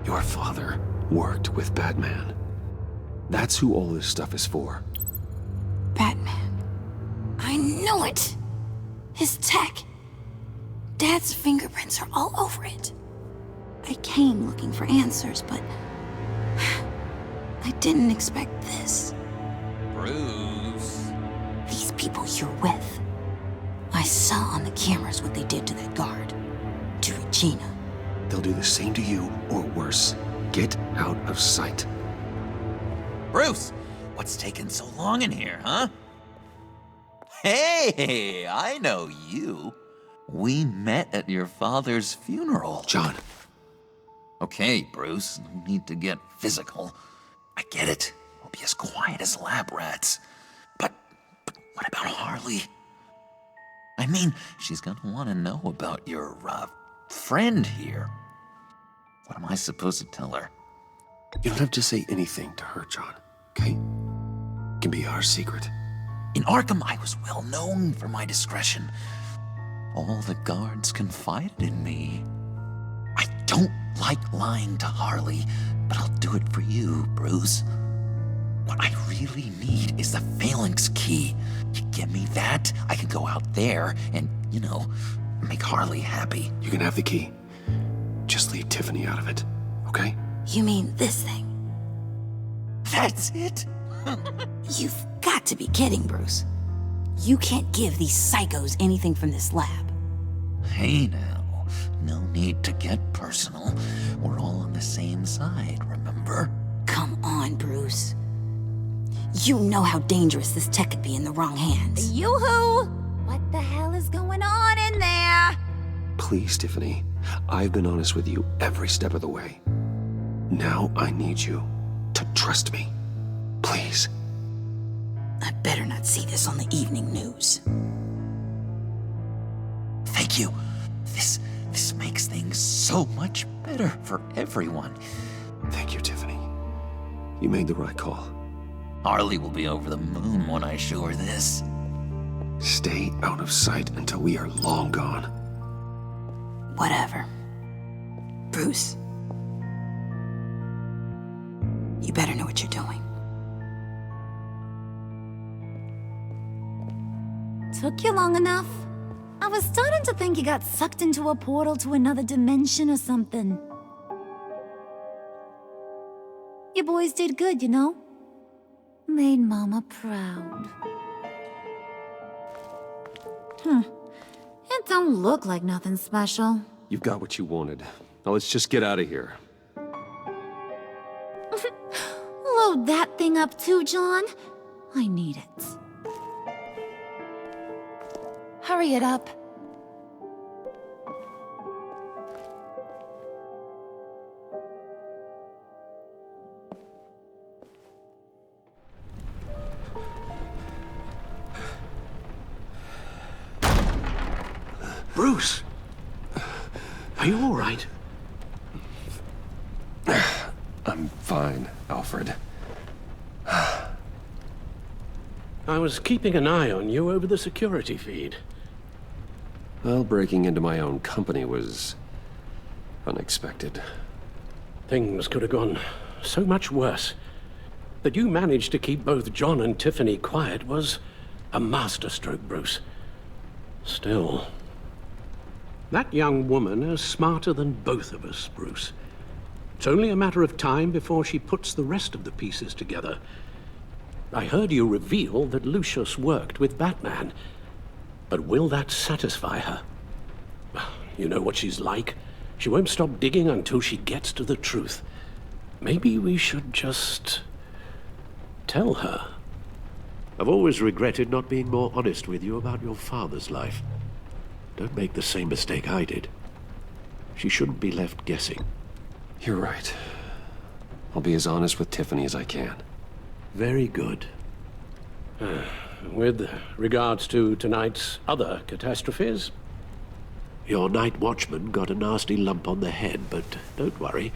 Speaker 1: Your father worked with Batman. That's who all this stuff is for.
Speaker 19: Batman. I knew it! His tech. Dad's fingerprints are all over it. I came looking for answers, but I didn't expect this.
Speaker 12: Bruce.
Speaker 19: These people you're with. I saw on the cameras what they did to that guard. To Regina.
Speaker 1: They'll do the same to you, or worse. Get out of sight.
Speaker 12: Bruce, what's taking so long in here, huh? Hey, I know you. We met at your father's funeral.
Speaker 1: John.
Speaker 12: Okay, Bruce, no need to get physical. I get it. We'll be as quiet as lab rats. But what about Harley? I mean, she's gonna want to know about your, friend here. What am I supposed to tell her?
Speaker 1: You don't have to say anything to her, John, okay? It can be our secret.
Speaker 12: In Arkham, I was well known for my discretion. All the guards confided in me. I don't like lying to Harley, but I'll do it for you, Bruce. What I really need is the Phalanx key. You give me that, I can go out there and, you know, make Harley happy.
Speaker 1: You can have the key. Just leave Tiffany out of it, okay?
Speaker 19: You mean this thing?
Speaker 12: That's it?
Speaker 19: You've got to be kidding, Bruce. You can't give these psychos anything from this lab.
Speaker 12: Hey now, no need to get personal. We're all on the same side, remember?
Speaker 19: Come on, Bruce. You know how dangerous this tech could be in the wrong hands.
Speaker 15: Yoo-hoo! What the hell is going on in there?
Speaker 1: Please, Tiffany. I've been honest with you every step of the way. Now I need you to trust me. Please.
Speaker 19: I better not see this on the evening news.
Speaker 12: Thank you. This makes things so much better for everyone.
Speaker 1: Thank you, Tiffany. You made the right call.
Speaker 12: Harley will be over the moon when I show her this.
Speaker 1: Stay out of sight until we are long gone.
Speaker 19: Whatever. Bruce. You better know what you're doing.
Speaker 15: Took you long enough? I was starting to think you got sucked into a portal to another dimension or something. You boys did good, you know? Made Mama proud. It don't look like nothing special.
Speaker 1: You've got what you wanted. Now let's just get out of here.
Speaker 15: Load that thing up too, John. I need it. Hurry it up.
Speaker 11: Bruce! Are you all right?
Speaker 1: I'm fine, Alfred.
Speaker 11: I was keeping an eye on you over the security feed.
Speaker 1: Well, breaking into my own company was unexpected.
Speaker 11: Things could have gone so much worse. That you managed to keep both John and Tiffany quiet was a masterstroke, Bruce. Still, that young woman is smarter than both of us, Bruce. It's only a matter of time before she puts the rest of the pieces together. I heard you reveal that Lucius worked with Batman. But will that satisfy her? You know what she's like. She won't stop digging until she gets to the truth. Maybe we should just tell her.
Speaker 20: I've always regretted not being more honest with you about your father's life. Don't make the same mistake I did. She shouldn't be left guessing.
Speaker 1: You're right. I'll be as honest with Tiffany as I can.
Speaker 20: Very good.
Speaker 11: With regards to tonight's other catastrophes?
Speaker 20: Your night watchman got a nasty lump on the head, but don't worry,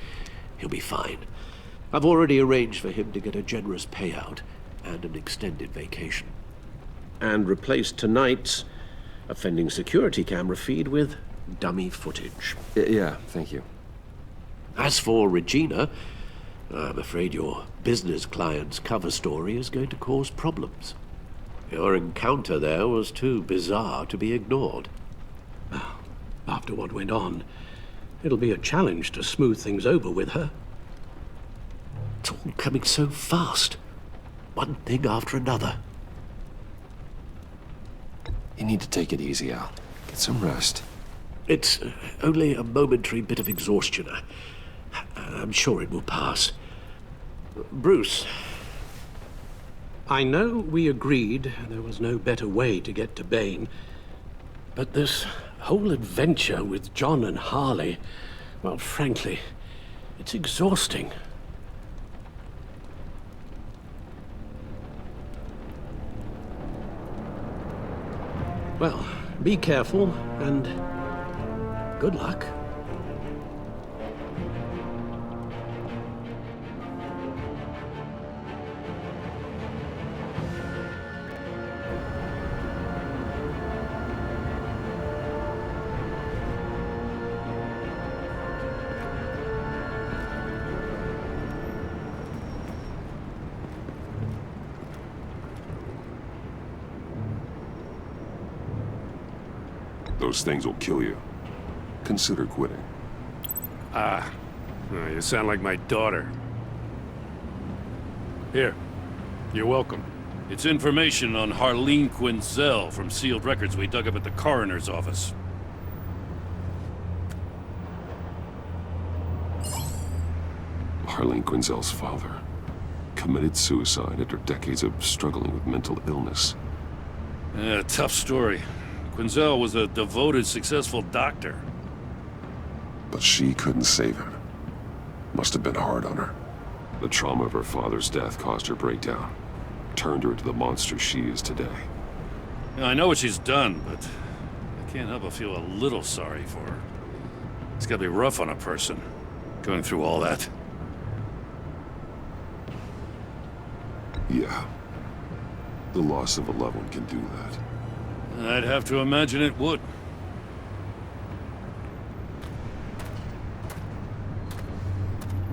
Speaker 20: he'll be fine. I've already arranged for him to get a generous payout and an extended vacation.
Speaker 11: And replaced tonight's offending security camera feed with dummy footage.
Speaker 1: Yeah, thank you.
Speaker 20: As for Regina, I'm afraid your business client's cover story is going to cause problems. Your encounter there was too bizarre to be ignored.
Speaker 11: After what went on, it'll be a challenge to smooth things over with her.
Speaker 20: It's all coming so fast. One thing after another.
Speaker 1: You need to take it easy, Al. Get some rest.
Speaker 20: It's only a momentary bit of exhaustion. I'm sure it will pass. Bruce.
Speaker 11: I know we agreed there was no better way to get to Bane, but this whole adventure with John and Harley, well, frankly, it's exhausting. Well, be careful, and good luck.
Speaker 3: Those things will kill you. Consider quitting.
Speaker 4: You sound like my daughter. Here, you're welcome. It's information on Harleen Quinzel from sealed records we dug up at the coroner's office.
Speaker 3: Harleen Quinzel's father committed suicide after decades of struggling with mental illness.
Speaker 4: Yeah, tough story. Quinzel was a devoted, successful doctor.
Speaker 3: But she couldn't save him. Must have been hard on her. The trauma of her father's death caused her breakdown. Turned her into the monster she is today.
Speaker 4: Yeah, I know what she's done, but I can't help but feel a little sorry for her. It's gotta be rough on a person, going through all that.
Speaker 3: Yeah. The loss of a loved one can do that.
Speaker 4: I'd have to imagine it would.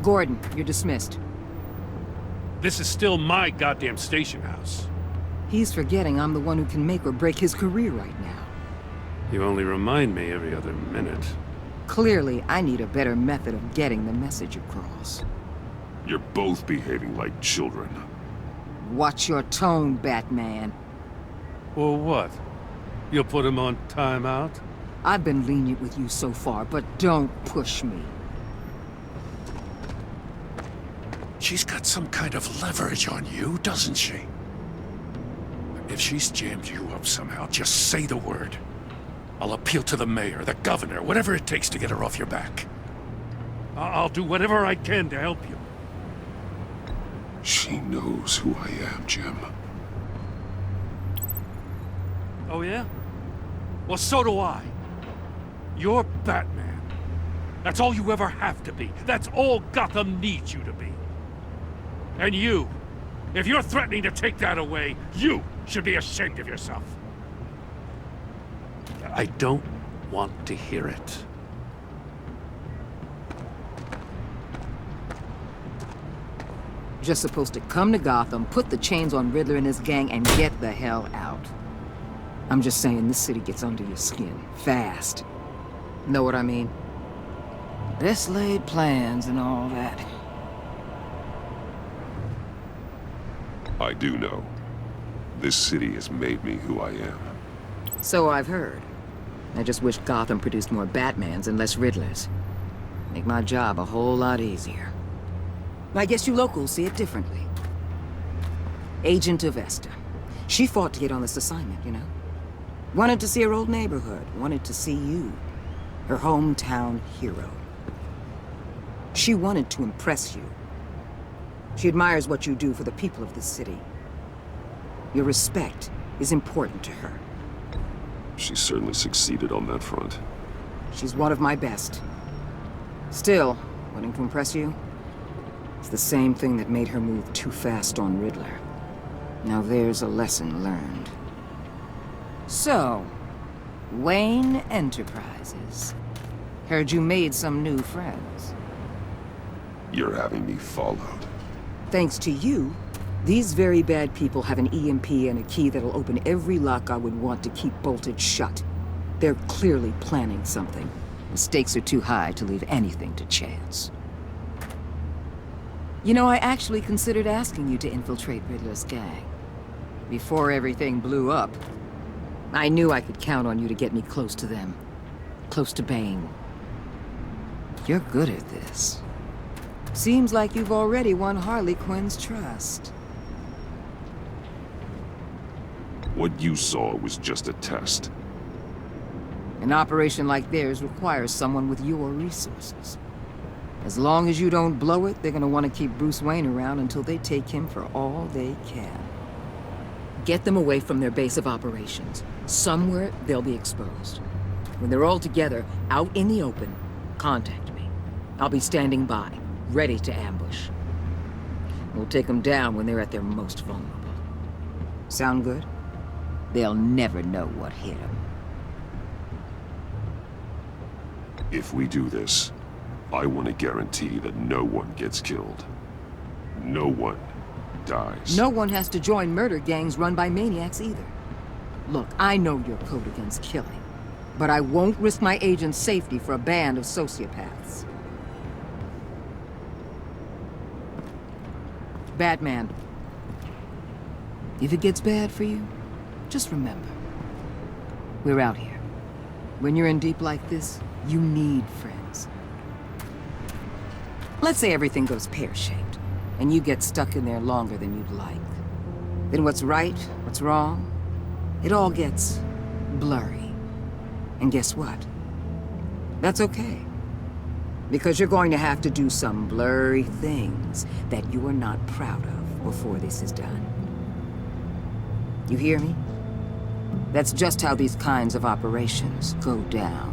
Speaker 2: Gordon, you're dismissed.
Speaker 4: This is still my goddamn station house.
Speaker 2: He's forgetting I'm the one who can make or break his career right now.
Speaker 4: You only remind me every other minute.
Speaker 2: Clearly, I need a better method of getting the message across.
Speaker 3: You're both behaving like children.
Speaker 2: Watch your tone, Batman.
Speaker 4: Well, what? You'll put him on timeout?
Speaker 2: I've been lenient with you so far, but don't push me.
Speaker 4: She's got some kind of leverage on you, doesn't she? If she's jammed you up somehow, just say the word. I'll appeal to the mayor, the governor, whatever it takes to get her off your back. I'll do whatever I can to help you.
Speaker 3: She knows who I am, Jim.
Speaker 4: Oh, yeah? Well, so do I. You're Batman. That's all you ever have to be. That's all Gotham needs you to be. And you, if you're threatening to take that away, you should be ashamed of yourself. I don't want to hear it.
Speaker 2: Just supposed to come to Gotham, put the chains on Riddler and his gang, and get the hell out. I'm just saying, this city gets under your skin. Fast. Know what I mean? Best laid plans and all that.
Speaker 3: I do know. This city has made me who I am.
Speaker 2: So I've heard. I just wish Gotham produced more Batmans and less Riddlers. Make my job a whole lot easier. I guess you locals see it differently. Agent Avesta. She fought to get on this assignment, you know? Wanted to see her old neighborhood. Wanted to see you. Her hometown hero. She wanted to impress you. She admires what you do for the people of this city. Your respect is important to her.
Speaker 3: She certainly succeeded on that front.
Speaker 2: She's one of my best. Still, wanting to impress you? It's the same thing that made her move too fast on Riddler. Now there's a lesson learned. So, Wayne Enterprises. Heard you made some new friends.
Speaker 3: You're having me followed.
Speaker 2: Thanks to you, these very bad people have an EMP and a key that'll open every lock I would want to keep bolted shut. They're clearly planning something. The stakes are too high to leave anything to chance. You know, I actually considered asking you to infiltrate Riddler's gang. Before everything blew up, I knew I could count on you to get me close to them. Close to Bane. You're good at this. Seems like you've already won Harley Quinn's trust.
Speaker 3: What you saw was just a test.
Speaker 2: An operation like theirs requires someone with your resources. As long as you don't blow it, they're gonna want to keep Bruce Wayne around until they take him for all they can. Get them away from their base of operations. Somewhere they'll be exposed. When they're all together, out in the open, contact me. I'll be standing by, ready to ambush. We'll take them down when they're at their most vulnerable. Sound good? They'll never know what hit them.
Speaker 3: If we do this, I want to guarantee that no one gets killed. No one dies.
Speaker 2: No one has to join murder gangs run by maniacs either. Look, I know your code against killing. But I won't risk my agent's safety for a band of sociopaths. Batman. If it gets bad for you, just remember, we're out here. When you're in deep like this, you need friends. Let's say everything goes pear-shaped, and you get stuck in there longer than you'd like. Then what's right, what's wrong, it all gets blurry. And guess what? That's okay. Because you're going to have to do some blurry things that you are not proud of before this is done. You hear me? That's just how these kinds of operations go down.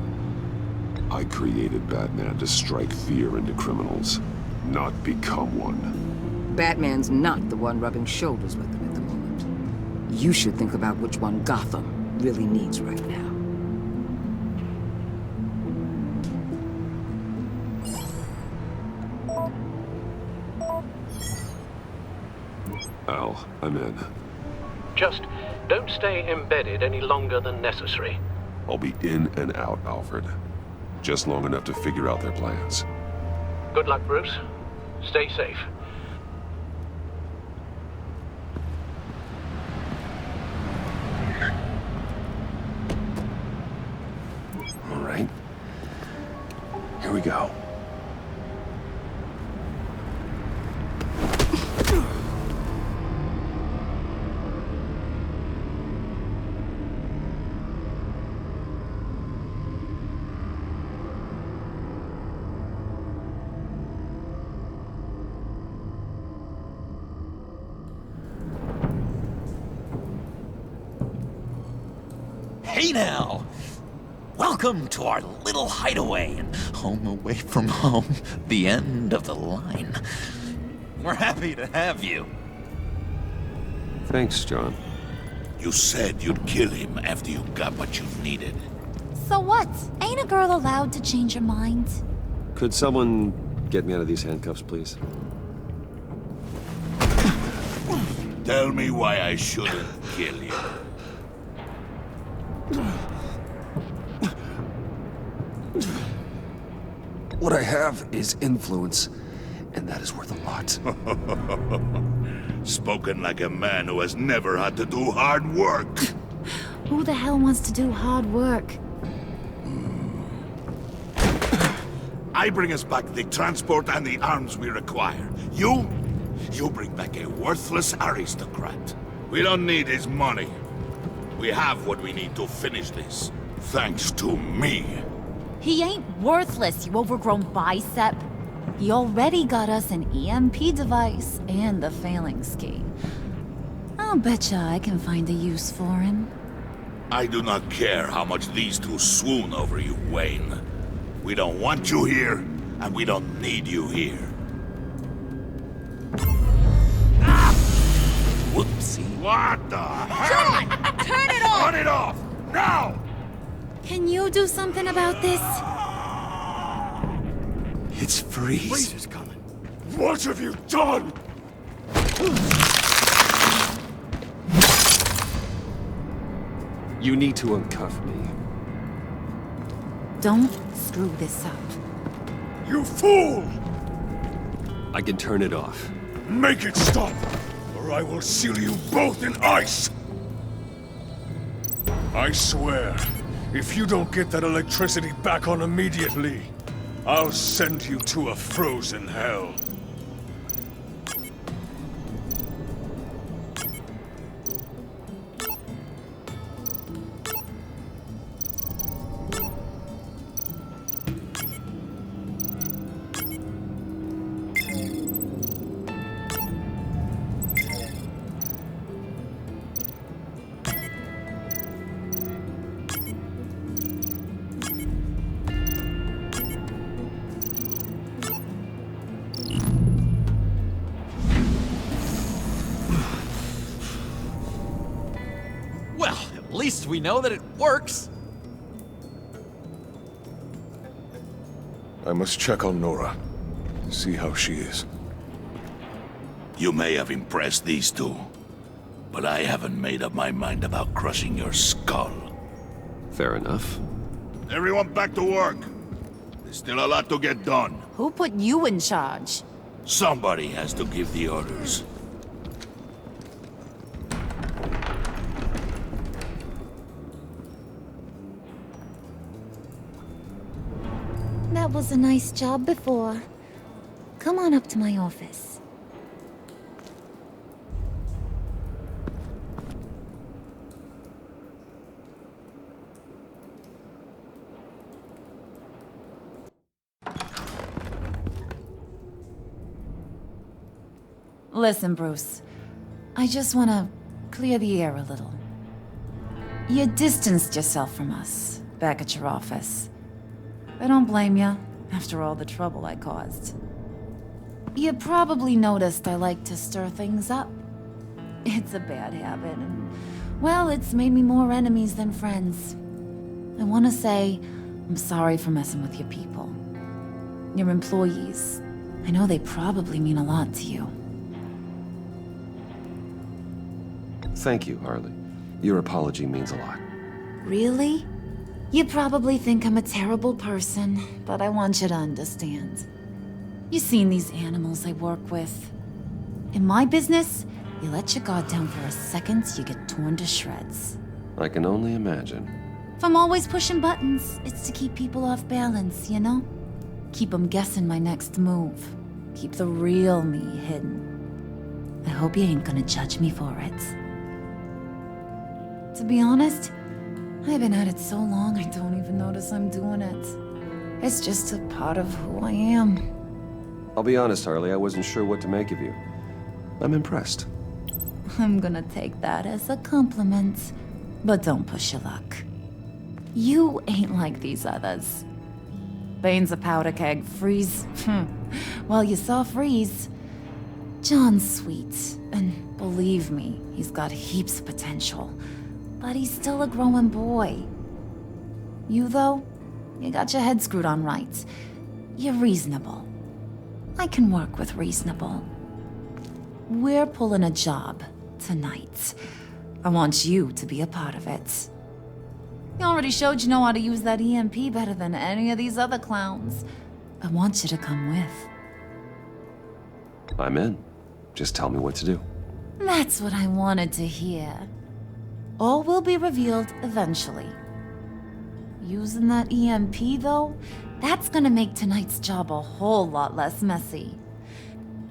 Speaker 3: I created Batman to strike fear into criminals, not become one.
Speaker 2: Batman's not the one rubbing shoulders with them at the moment. You should think about which one Gotham really needs right now.
Speaker 3: Al, I'm in.
Speaker 11: Just don't stay embedded any longer than necessary.
Speaker 3: I'll be in and out, Alfred. Just long enough to figure out their plans.
Speaker 11: Good luck, Bruce. Stay safe.
Speaker 3: All right. Here we go.
Speaker 12: Hey now! Welcome to our little hideaway and home away from home, the end of the line. We're happy to have you.
Speaker 3: Thanks, John.
Speaker 9: You said you'd kill him after you got what you needed.
Speaker 15: So what? Ain't a girl allowed to change her mind?
Speaker 1: Could someone get me out of these handcuffs, please?
Speaker 9: Tell me why I shouldn't kill you.
Speaker 1: What I have is influence, and that is worth a lot.
Speaker 9: Spoken like a man who has never had to do hard work.
Speaker 15: Who the hell wants to do hard work?
Speaker 9: I bring us back the transport and the arms we require. You bring back a worthless aristocrat. We don't need his money. We have what we need to finish this. Thanks to me.
Speaker 15: He ain't worthless, you overgrown bicep. He already got us an EMP device and the failing ski. I'll betcha I can find a use for him.
Speaker 9: I do not care how much these two swoon over you, Wayne. We don't want you here, and we don't need you here. Ah! Whoopsie. What the hell?
Speaker 19: John! Turn it off!
Speaker 9: Turn it off! Now!
Speaker 15: Can you do something about this?
Speaker 1: It's Freeze.
Speaker 9: Freeze is coming. What have you done?
Speaker 1: You need to uncuff me.
Speaker 15: Don't screw this up.
Speaker 9: You fool!
Speaker 1: I can turn it off.
Speaker 9: Make it stop, or I will seal you both in ice!
Speaker 14: I swear, if you don't get that electricity back on immediately, I'll send you to a frozen hell.
Speaker 12: At least we know that it works.
Speaker 18: I must check on Nora. See how she is.
Speaker 9: You may have impressed these two, but I haven't made up my mind about crushing your skull.
Speaker 1: Fair enough.
Speaker 9: Everyone back to work. There's still a lot to get done.
Speaker 15: Who put you in charge?
Speaker 9: Somebody has to give the orders.
Speaker 15: That was a nice job before. Come on up to my office. Listen, Bruce. I just want to clear the air a little. You distanced yourself from us back at your office. I don't blame you, after all the trouble I caused. You probably noticed I like to stir things up. It's a bad habit, and, well, it's made me more enemies than friends. I want to say I'm sorry for messing with your people. Your employees. I know they probably mean a lot to you.
Speaker 1: Thank you, Harley. Your apology means a lot.
Speaker 15: Really? You probably think I'm a terrible person, but I want you to understand. You've seen these animals I work with. In my business, you let your guard down for a second, you get torn to shreds.
Speaker 1: I can only imagine.
Speaker 15: If I'm always pushing buttons, it's to keep people off balance, you know? Keep them guessing my next move. Keep the real me hidden. I hope you ain't gonna judge me for it. To be honest, I've been at it so long I don't even notice I'm doing it. It's just a part of who I am.
Speaker 1: I'll be honest, Harley, I wasn't sure what to make of you. I'm impressed.
Speaker 15: I'm gonna take that as a compliment, but don't push your luck. You ain't like these others. Bane's a powder keg, Freeze. Well, you saw Freeze. John's sweet, and believe me, he's got heaps of potential. But he's still a growing boy. You, though, you got your head screwed on right. You're reasonable. I can work with reasonable. We're pulling a job tonight. I want you to be a part of it. You already showed you know how to use that EMP better than any of these other clowns. I want you to come with.
Speaker 1: I'm in. Just tell me what to do.
Speaker 15: That's what I wanted to hear. All will be revealed eventually. Using that EMP, though, that's gonna make tonight's job a whole lot less messy.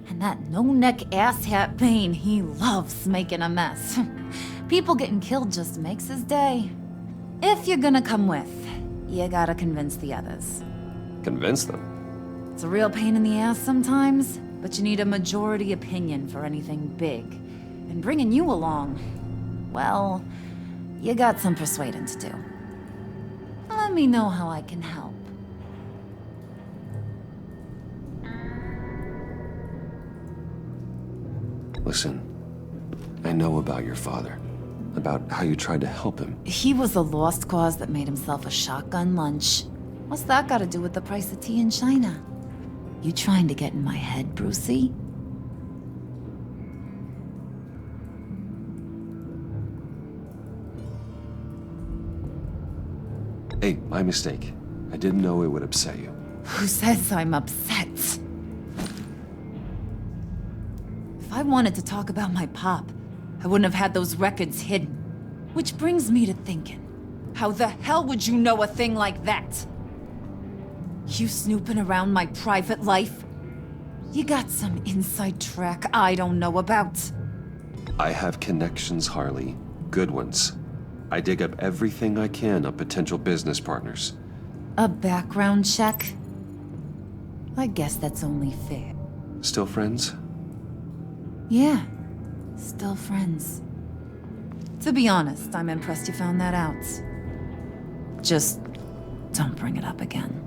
Speaker 15: And that no-neck asshat Bane, he loves making a mess. People getting killed just makes his day. If you're gonna come with, you gotta convince the others.
Speaker 1: Convince them?
Speaker 15: It's a real pain in the ass sometimes, but you need a majority opinion for anything big. And bringing you along, well, you got some persuading to do. Let me know how I can help.
Speaker 1: Listen, I know about your father. About how you tried to help him.
Speaker 15: He was a lost cause that made himself a shotgun lunch. What's that got to do with the price of tea in China? You trying to get in my head, Brucey?
Speaker 1: Hey, my mistake. I didn't know it would upset you.
Speaker 15: Who says I'm upset? If I wanted to talk about my pop, I wouldn't have had those records hidden. Which brings me to thinking, how the hell would you know a thing like that? You snooping around my private life? You got some inside track I don't know about.
Speaker 1: I have connections, Harley. Good ones. I dig up everything I can of potential business partners.
Speaker 15: A background check? I guess that's only fair.
Speaker 1: Still friends?
Speaker 15: Yeah, still friends. To be honest, I'm impressed you found that out. Just don't bring it up again.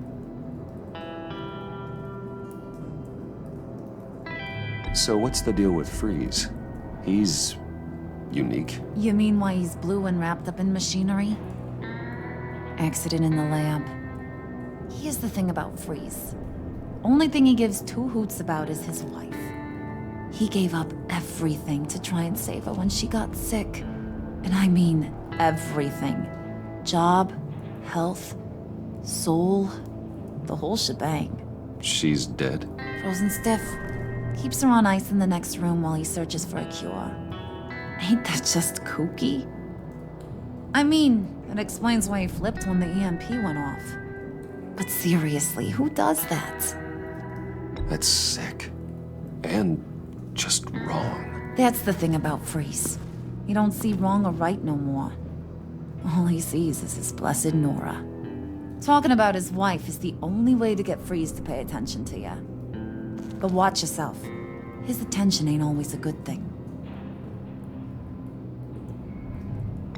Speaker 1: So what's the deal with Freeze? He's unique.
Speaker 15: You mean why he's blue and wrapped up in machinery? Accident in the lab. Here's the thing about Freeze. Only thing he gives two hoots about is his wife. He gave up everything to try and save her when she got sick. And I mean everything. Job, health, soul, the whole shebang.
Speaker 1: She's dead?
Speaker 15: Frozen stiff. Keeps her on ice in the next room while he searches for a cure. Ain't that just kooky? I mean, it explains why he flipped when the EMP went off. But seriously, who does that?
Speaker 1: That's sick. And just wrong.
Speaker 15: That's the thing about Freeze. He don't see wrong or right no more. All he sees is his blessed Nora. Talking about his wife is the only way to get Freeze to pay attention to ya. But watch yourself. His attention ain't always a good thing.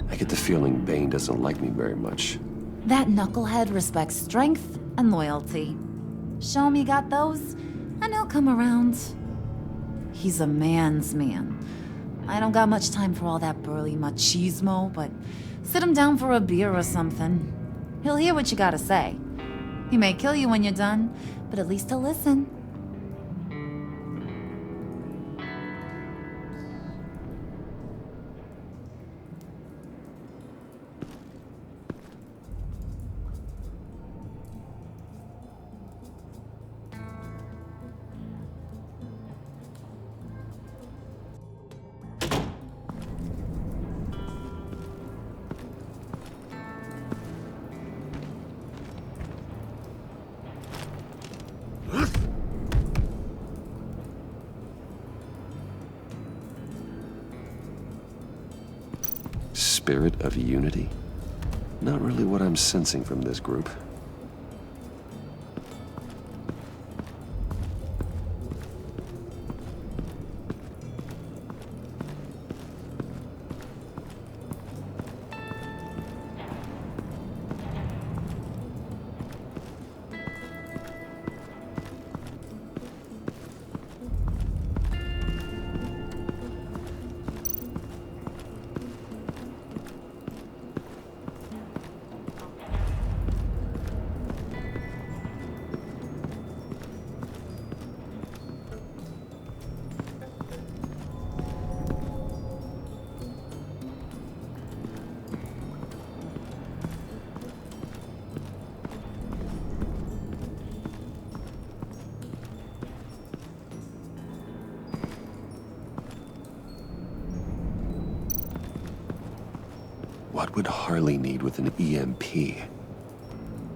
Speaker 1: I get the feeling Bane doesn't like me very much.
Speaker 15: That knucklehead respects strength and loyalty. Show him you got those, and he'll come around. He's a man's man. I don't got much time for all that burly machismo, but sit him down for a beer or something. He'll hear what you gotta say. He may kill you when you're done, but at least he'll listen.
Speaker 1: Spirit of unity? Not really what I'm sensing from this group. What would Harley need with an EMP?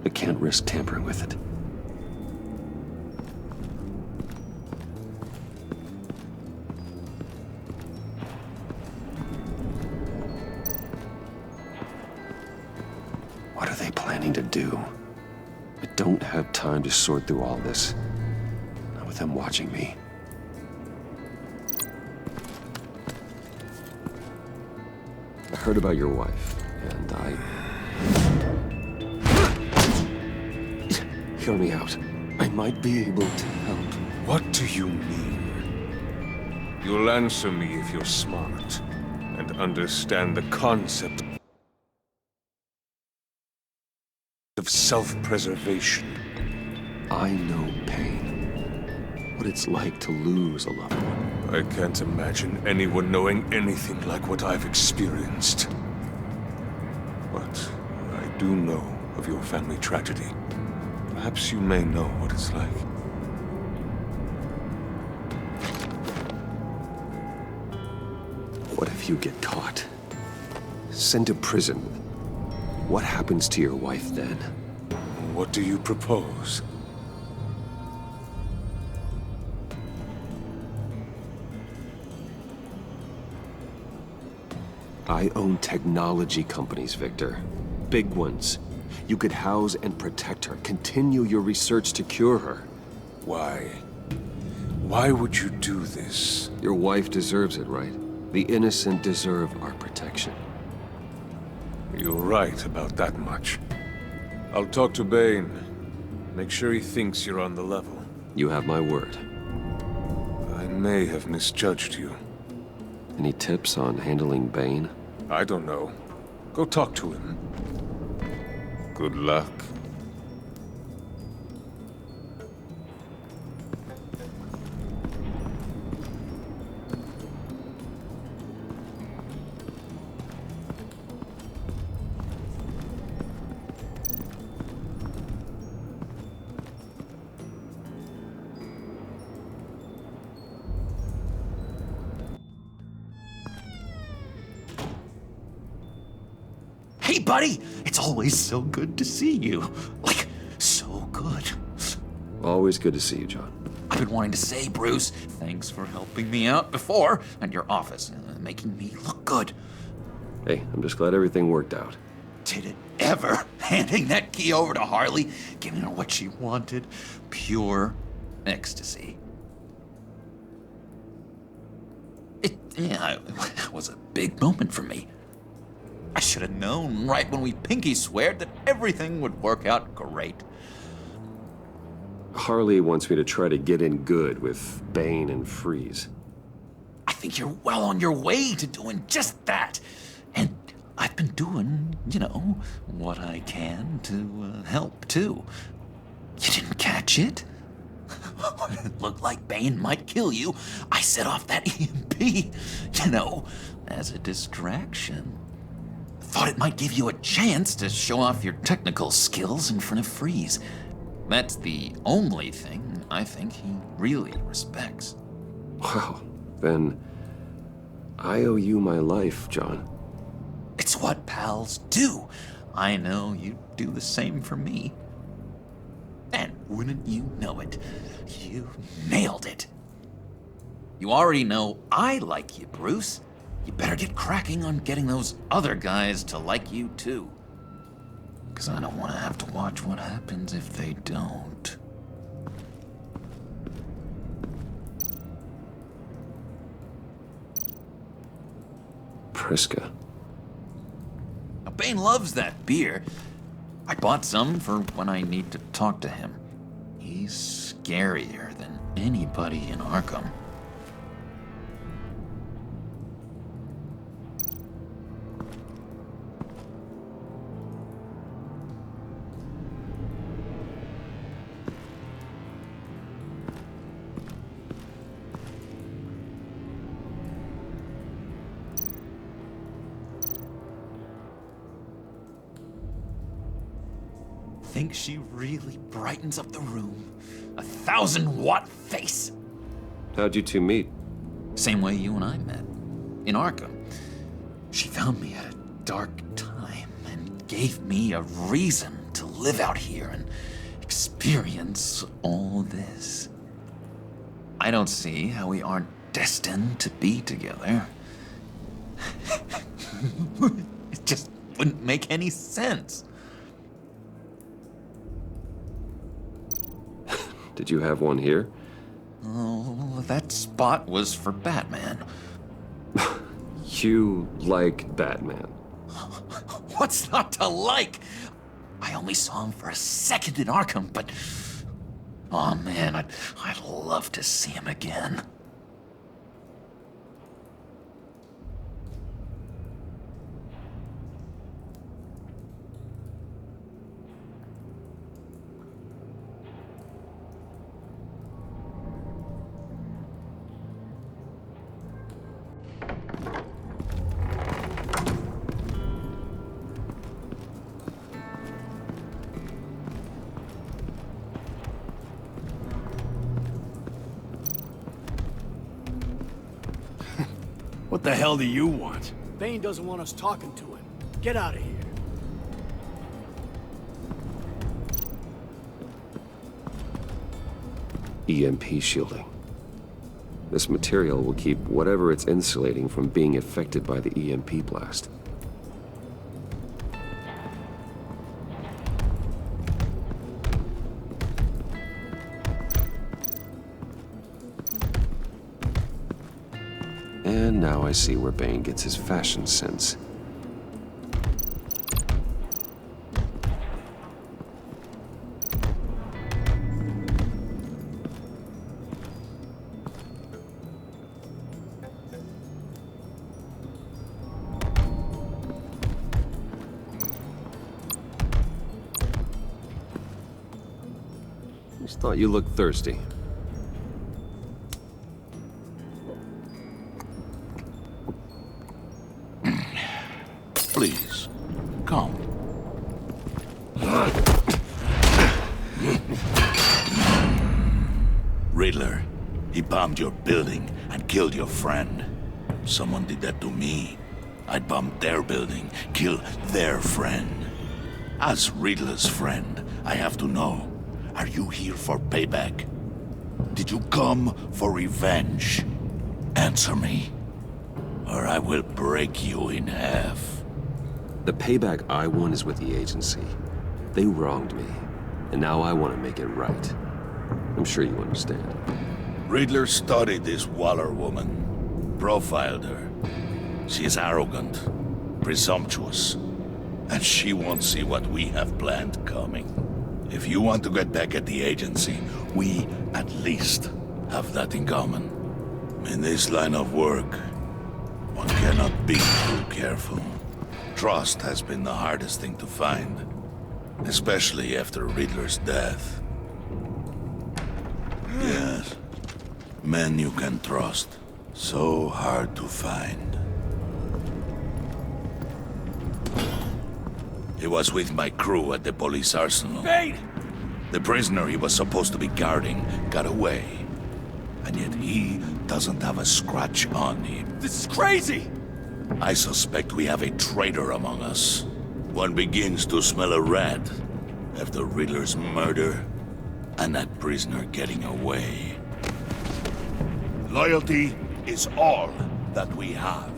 Speaker 1: I can't risk tampering with it. What are they planning to do? I don't have time to sort through all this. Not with them watching me. I heard about your wife, and Hear me out. I might be able to help.
Speaker 21: What do you mean? You'll answer me if you're smart and understand the concept of self-preservation.
Speaker 1: I know pain. What it's like to lose a loved one.
Speaker 21: I can't imagine anyone knowing anything like what I've experienced. But I do know of your family tragedy. Perhaps you may know what it's like.
Speaker 1: What if you get caught? Sent to prison? What happens to your wife then?
Speaker 21: What do you propose?
Speaker 1: I own technology companies, Victor. Big ones. You could house and protect her, continue your research to cure her.
Speaker 21: Why? Why would you do this?
Speaker 1: Your wife deserves it, right? The innocent deserve our protection.
Speaker 21: You're right about that much. I'll talk to Bane. Make sure he thinks you're on the level.
Speaker 1: You have my word.
Speaker 21: I may have misjudged you.
Speaker 1: Any tips on handling Bane?
Speaker 21: I don't know. Go talk to him. Good luck.
Speaker 12: buddy. It's always so good to see you. Like, so good.
Speaker 1: Always good to see you, John.
Speaker 12: I've been wanting to say, Bruce, thanks for helping me out before at your office, making me look good.
Speaker 1: Hey, I'm just glad everything worked out.
Speaker 12: Did it ever? Handing that key over to Harley, giving her what she wanted. Pure ecstasy. It was a big moment for me. I should have known right when we pinky sweared that everything would work out great.
Speaker 1: Harley wants me to try to get in good with Bane and Freeze.
Speaker 12: I think you're well on your way to doing just that. And I've been doing, what I can to help, too. You didn't catch it? When it looked like Bane might kill you, I set off that EMP, as a distraction. Thought it might give you a chance to show off your technical skills in front of Freeze. That's the only thing I think he really respects.
Speaker 1: Wow, then I owe you my life, John.
Speaker 12: It's what pals do. I know you'd do the same for me. And wouldn't you know it, you nailed it. You already know I like you, Bruce. You better get cracking on getting those other guys to like you, too. Because I don't want to have to watch what happens if they don't.
Speaker 1: Priska.
Speaker 12: Now, Bane loves that beer. I bought some for when I need to talk to him. He's scarier than anybody in Arkham. Think she really brightens up the room. 1,000-watt face.
Speaker 1: How'd you two meet?
Speaker 12: Same way you and I met. In Arkham. She found me at a dark time and gave me a reason to live out here and experience all this. I don't see how we aren't destined to be together. It just wouldn't make any sense.
Speaker 1: Did you have one here?
Speaker 12: Oh, that spot was for Batman.
Speaker 1: You like Batman?
Speaker 12: What's not to like? I only saw him for a second in Arkham, but... oh man, I'd love to see him again.
Speaker 8: What the hell do you want? Bane doesn't want us talking to him. Get out of here.
Speaker 1: EMP shielding. This material will keep whatever it's insulating from being affected by the EMP blast. And now I see where Bane gets his fashion sense. Just thought you looked thirsty.
Speaker 9: Please, come. Riddler, he bombed your building and killed your friend. Someone did that to me. I'd bomb their building, kill their friend. As Riddler's friend, I have to know, are you here for payback? Did you come for revenge? Answer me, or I will break you in half.
Speaker 1: The payback I want is with the agency. They wronged me, and now I want to make it right. I'm sure you understand.
Speaker 9: Riddler studied this Waller woman, profiled her. She is arrogant, presumptuous, and she won't see what we have planned coming. If you want to get back at the agency, we at least have that in common. In this line of work, one cannot be too careful. Trust has been the hardest thing to find, especially after Riddler's death. Yes, men you can trust, so hard to find. He was with my crew at the police arsenal.
Speaker 14: Bane!
Speaker 9: The prisoner he was supposed to be guarding got away. And yet he doesn't have a scratch on him.
Speaker 14: This is crazy!
Speaker 9: I suspect we have a traitor among us. One begins to smell a rat after Riddler's murder and that prisoner getting away. Loyalty is all that we have.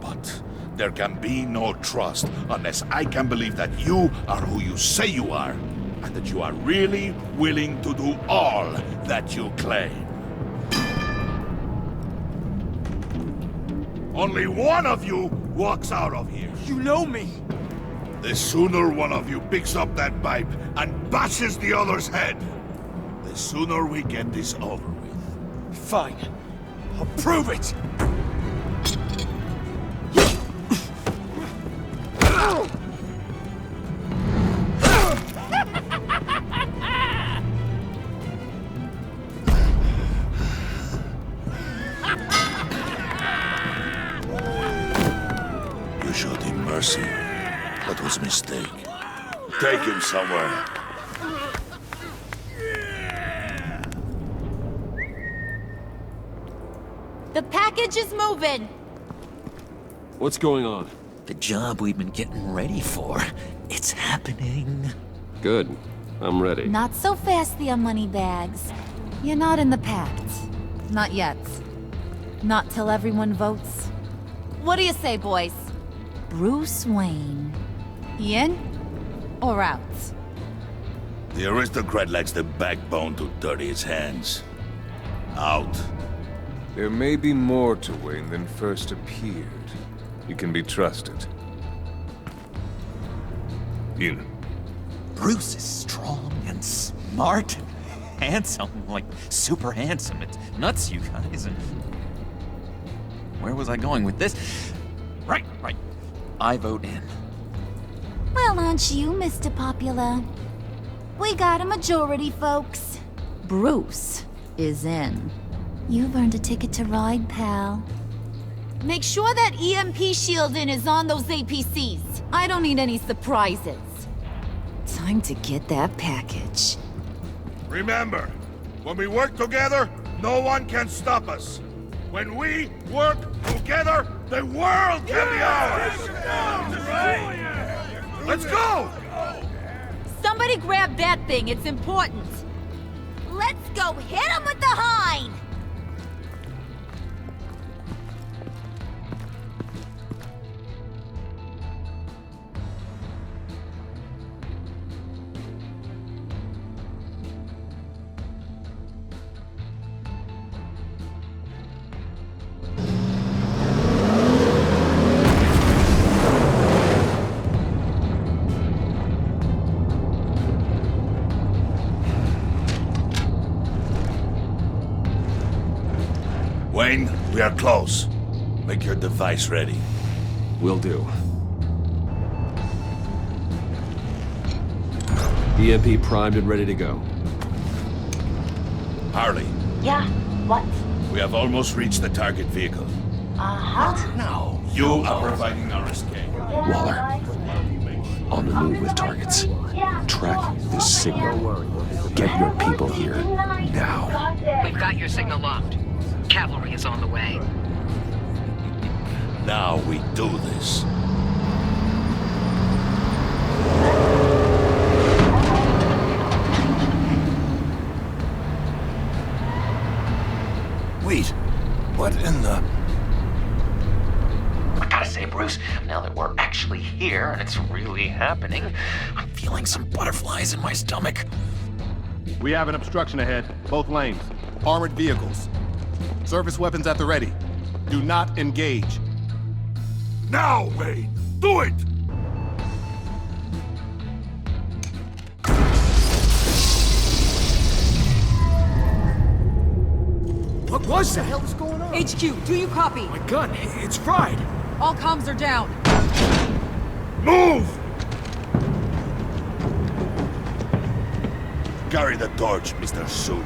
Speaker 9: But there can be no trust unless I can believe that you are who you say you are, and that you are really willing to do all that you claim. Only one of you walks out of here.
Speaker 14: You know me.
Speaker 9: The sooner one of you picks up that pipe and bashes the other's head, the sooner we get this over with.
Speaker 14: Fine. I'll prove it!
Speaker 9: You showed him mercy. That was a mistake. Take him somewhere.
Speaker 15: The package is moving.
Speaker 1: What's going on?
Speaker 12: The job we've been getting ready for. It's happening.
Speaker 1: Good. I'm ready.
Speaker 15: Not so fast, the Moneybags. You're not in the pact. Not yet. Not till everyone votes. What do you say, boys? Bruce Wayne. In or out?
Speaker 9: The aristocrat lacks the backbone to dirty his hands. Out.
Speaker 18: There may be more to Wayne than first appeared. You can be trusted. In.
Speaker 12: Bruce is strong and smart and handsome, like super handsome. It's nuts, you guys. And where was I going with this? Right. I vote in.
Speaker 15: Well, aren't you, Mr. Popular? We got a majority, folks. Bruce is in. You've earned a ticket to ride, pal. Make sure that EMP shielding is on those APCs. I don't need any surprises. Time to get that package.
Speaker 9: Remember, when we work together, no one can stop us. When we work together, the world can be ours! Let's go!
Speaker 15: Somebody grab that thing, it's important. Let's go hit him with the hind!
Speaker 9: Wayne, we are close. Make your device ready.
Speaker 1: Will do. EMP primed and ready to go.
Speaker 9: Harley.
Speaker 10: Yeah, what?
Speaker 9: We have almost reached the target vehicle.
Speaker 10: Uh-huh.
Speaker 9: Now, you are providing our escape.
Speaker 1: Waller. On the move with targets. Track this signal. Get your people here. Now.
Speaker 2: We've got your signal locked. Cavalry is on the way.
Speaker 9: Now we do this.
Speaker 14: Wait, what in the...
Speaker 12: I gotta say, Bruce, now that we're actually here and it's really happening, I'm feeling some butterflies in my stomach.
Speaker 7: We have an obstruction ahead, both lanes. Armored vehicles. Service weapons at the ready. Do not engage.
Speaker 9: Now, Wayne! Do it!
Speaker 8: What was that? What the hell is going on?
Speaker 2: HQ, do you copy?
Speaker 8: My gun, it's fried.
Speaker 2: All comms are down.
Speaker 9: Move! Carry the torch, Mr. Suit.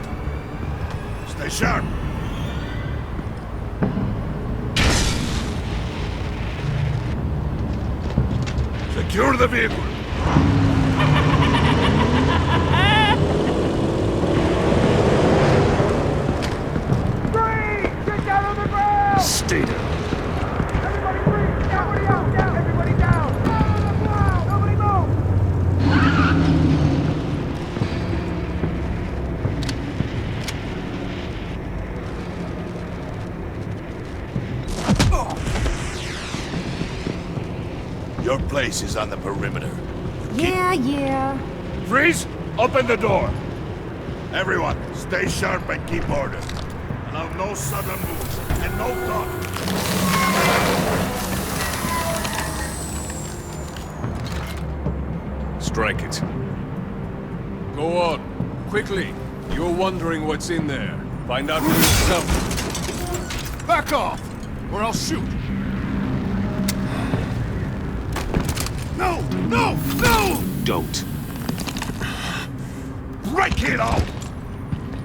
Speaker 9: Stay sharp. Secure the vehicle.
Speaker 14: Get down on the ground!
Speaker 1: Stay down.
Speaker 14: Everybody breathe! Everybody out! Down! Everybody down! Down on the ground! Nobody move!
Speaker 9: Your place is on the perimeter.
Speaker 15: Yeah.
Speaker 9: Freeze! Open the door! Everyone, stay sharp and keep order. Allow no sudden moves, and no talk.
Speaker 21: Strike it. Go on. Quickly. You're wondering what's in there. Find out for yourself.
Speaker 8: Back off, or I'll shoot. No! No! No!
Speaker 1: Don't.
Speaker 9: Break it out!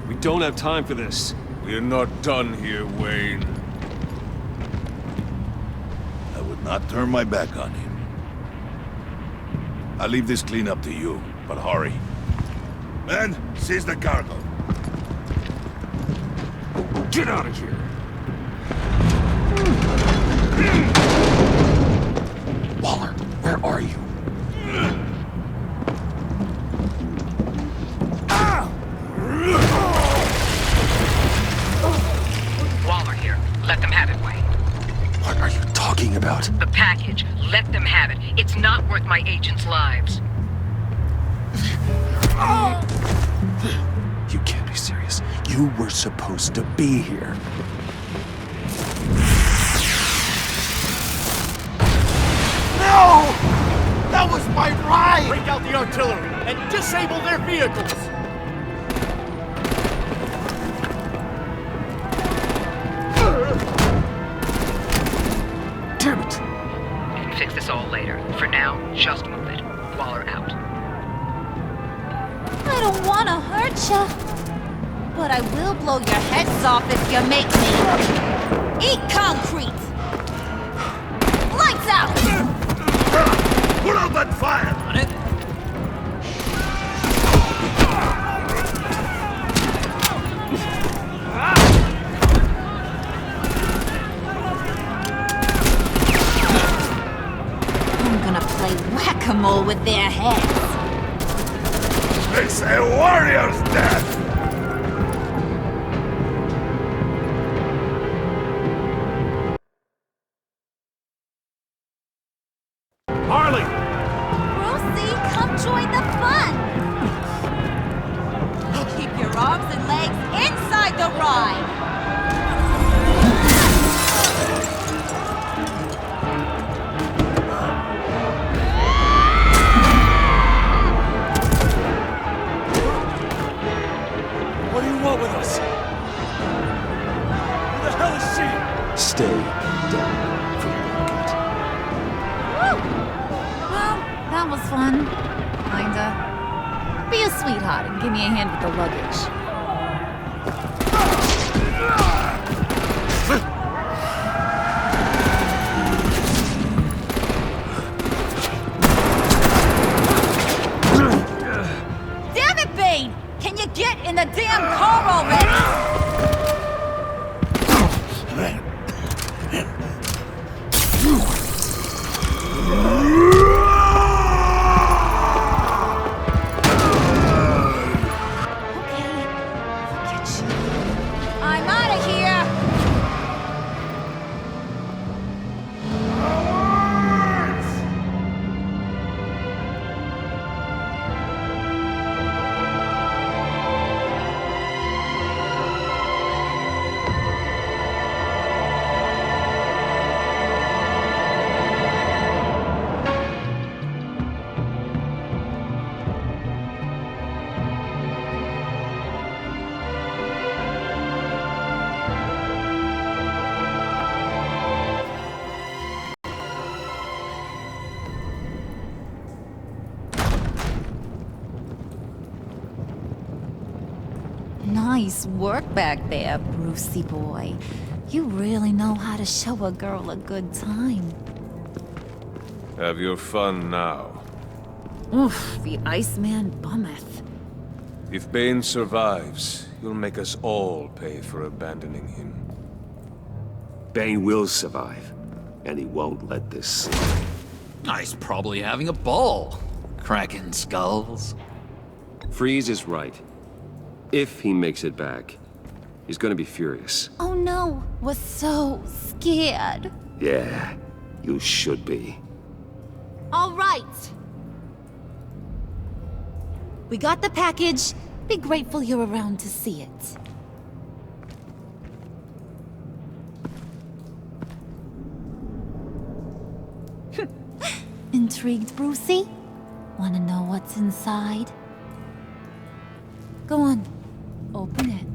Speaker 7: We don't have time for this.
Speaker 21: We're not done here, Wayne.
Speaker 9: I would not turn my back on him. I'll leave this cleanup to you, but hurry. Men, seize the cargo.
Speaker 7: Get out of here.
Speaker 12: Waller, where are you?
Speaker 2: Waller here. Let them have it, Wayne.
Speaker 1: What are you talking about?
Speaker 2: The package. Let them have it. It's not worth my agents' lives.
Speaker 1: You can't be serious. You were supposed to be here.
Speaker 14: No! That was my ride! Break out the artillery and disable their vehicles!
Speaker 1: Damn it!
Speaker 2: You can fix this all later. For now, just move it. Waller out.
Speaker 15: I don't want to hurt you, but I will blow your heads off if you make me. Eat concrete! Lights out!
Speaker 9: Put out that fire!
Speaker 12: On it?
Speaker 15: I'm gonna play whack-a-mole with their heads.
Speaker 9: It's a warrior's death!
Speaker 14: Harley!
Speaker 15: Brucey, come join the fun! Keep your arms and legs inside the ride!
Speaker 14: What do you want with us? Who the hell is she?
Speaker 1: Stay down from Rocket.
Speaker 15: Well, that was fun. Kinda. Be a sweetheart and give me a hand with the luggage. Damn it, Bane! Can you get in the damn car already? stage! I'm out of here! Nice work back there, Brucey boy. You really know how to show a girl a good time.
Speaker 21: Have your fun now.
Speaker 15: Oof, the Iceman bummeth.
Speaker 21: If Bane survives, you'll make us all pay for abandoning him.
Speaker 1: Bane will survive, and he won't let this slide.
Speaker 12: He's probably having a ball, cracking skulls.
Speaker 1: Freeze is right. If he makes it back, he's gonna be furious.
Speaker 15: Oh no, was so scared.
Speaker 1: Yeah, you should be.
Speaker 15: All right. We got the package. Be grateful you're around to see it. Intrigued, Brucey? Wanna know what's inside? Go on, open it.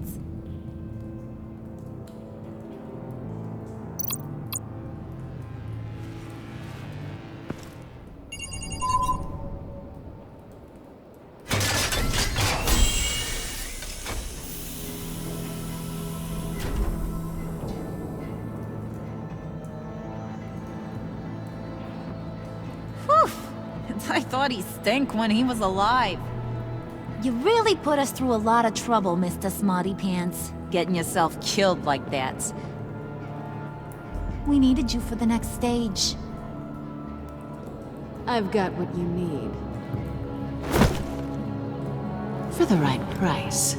Speaker 15: I thought he stank when he was alive. You really put us through a lot of trouble, Mr. Smarty Pants, getting yourself killed like that. We needed you for the next stage.
Speaker 17: I've got what you need. For the right price.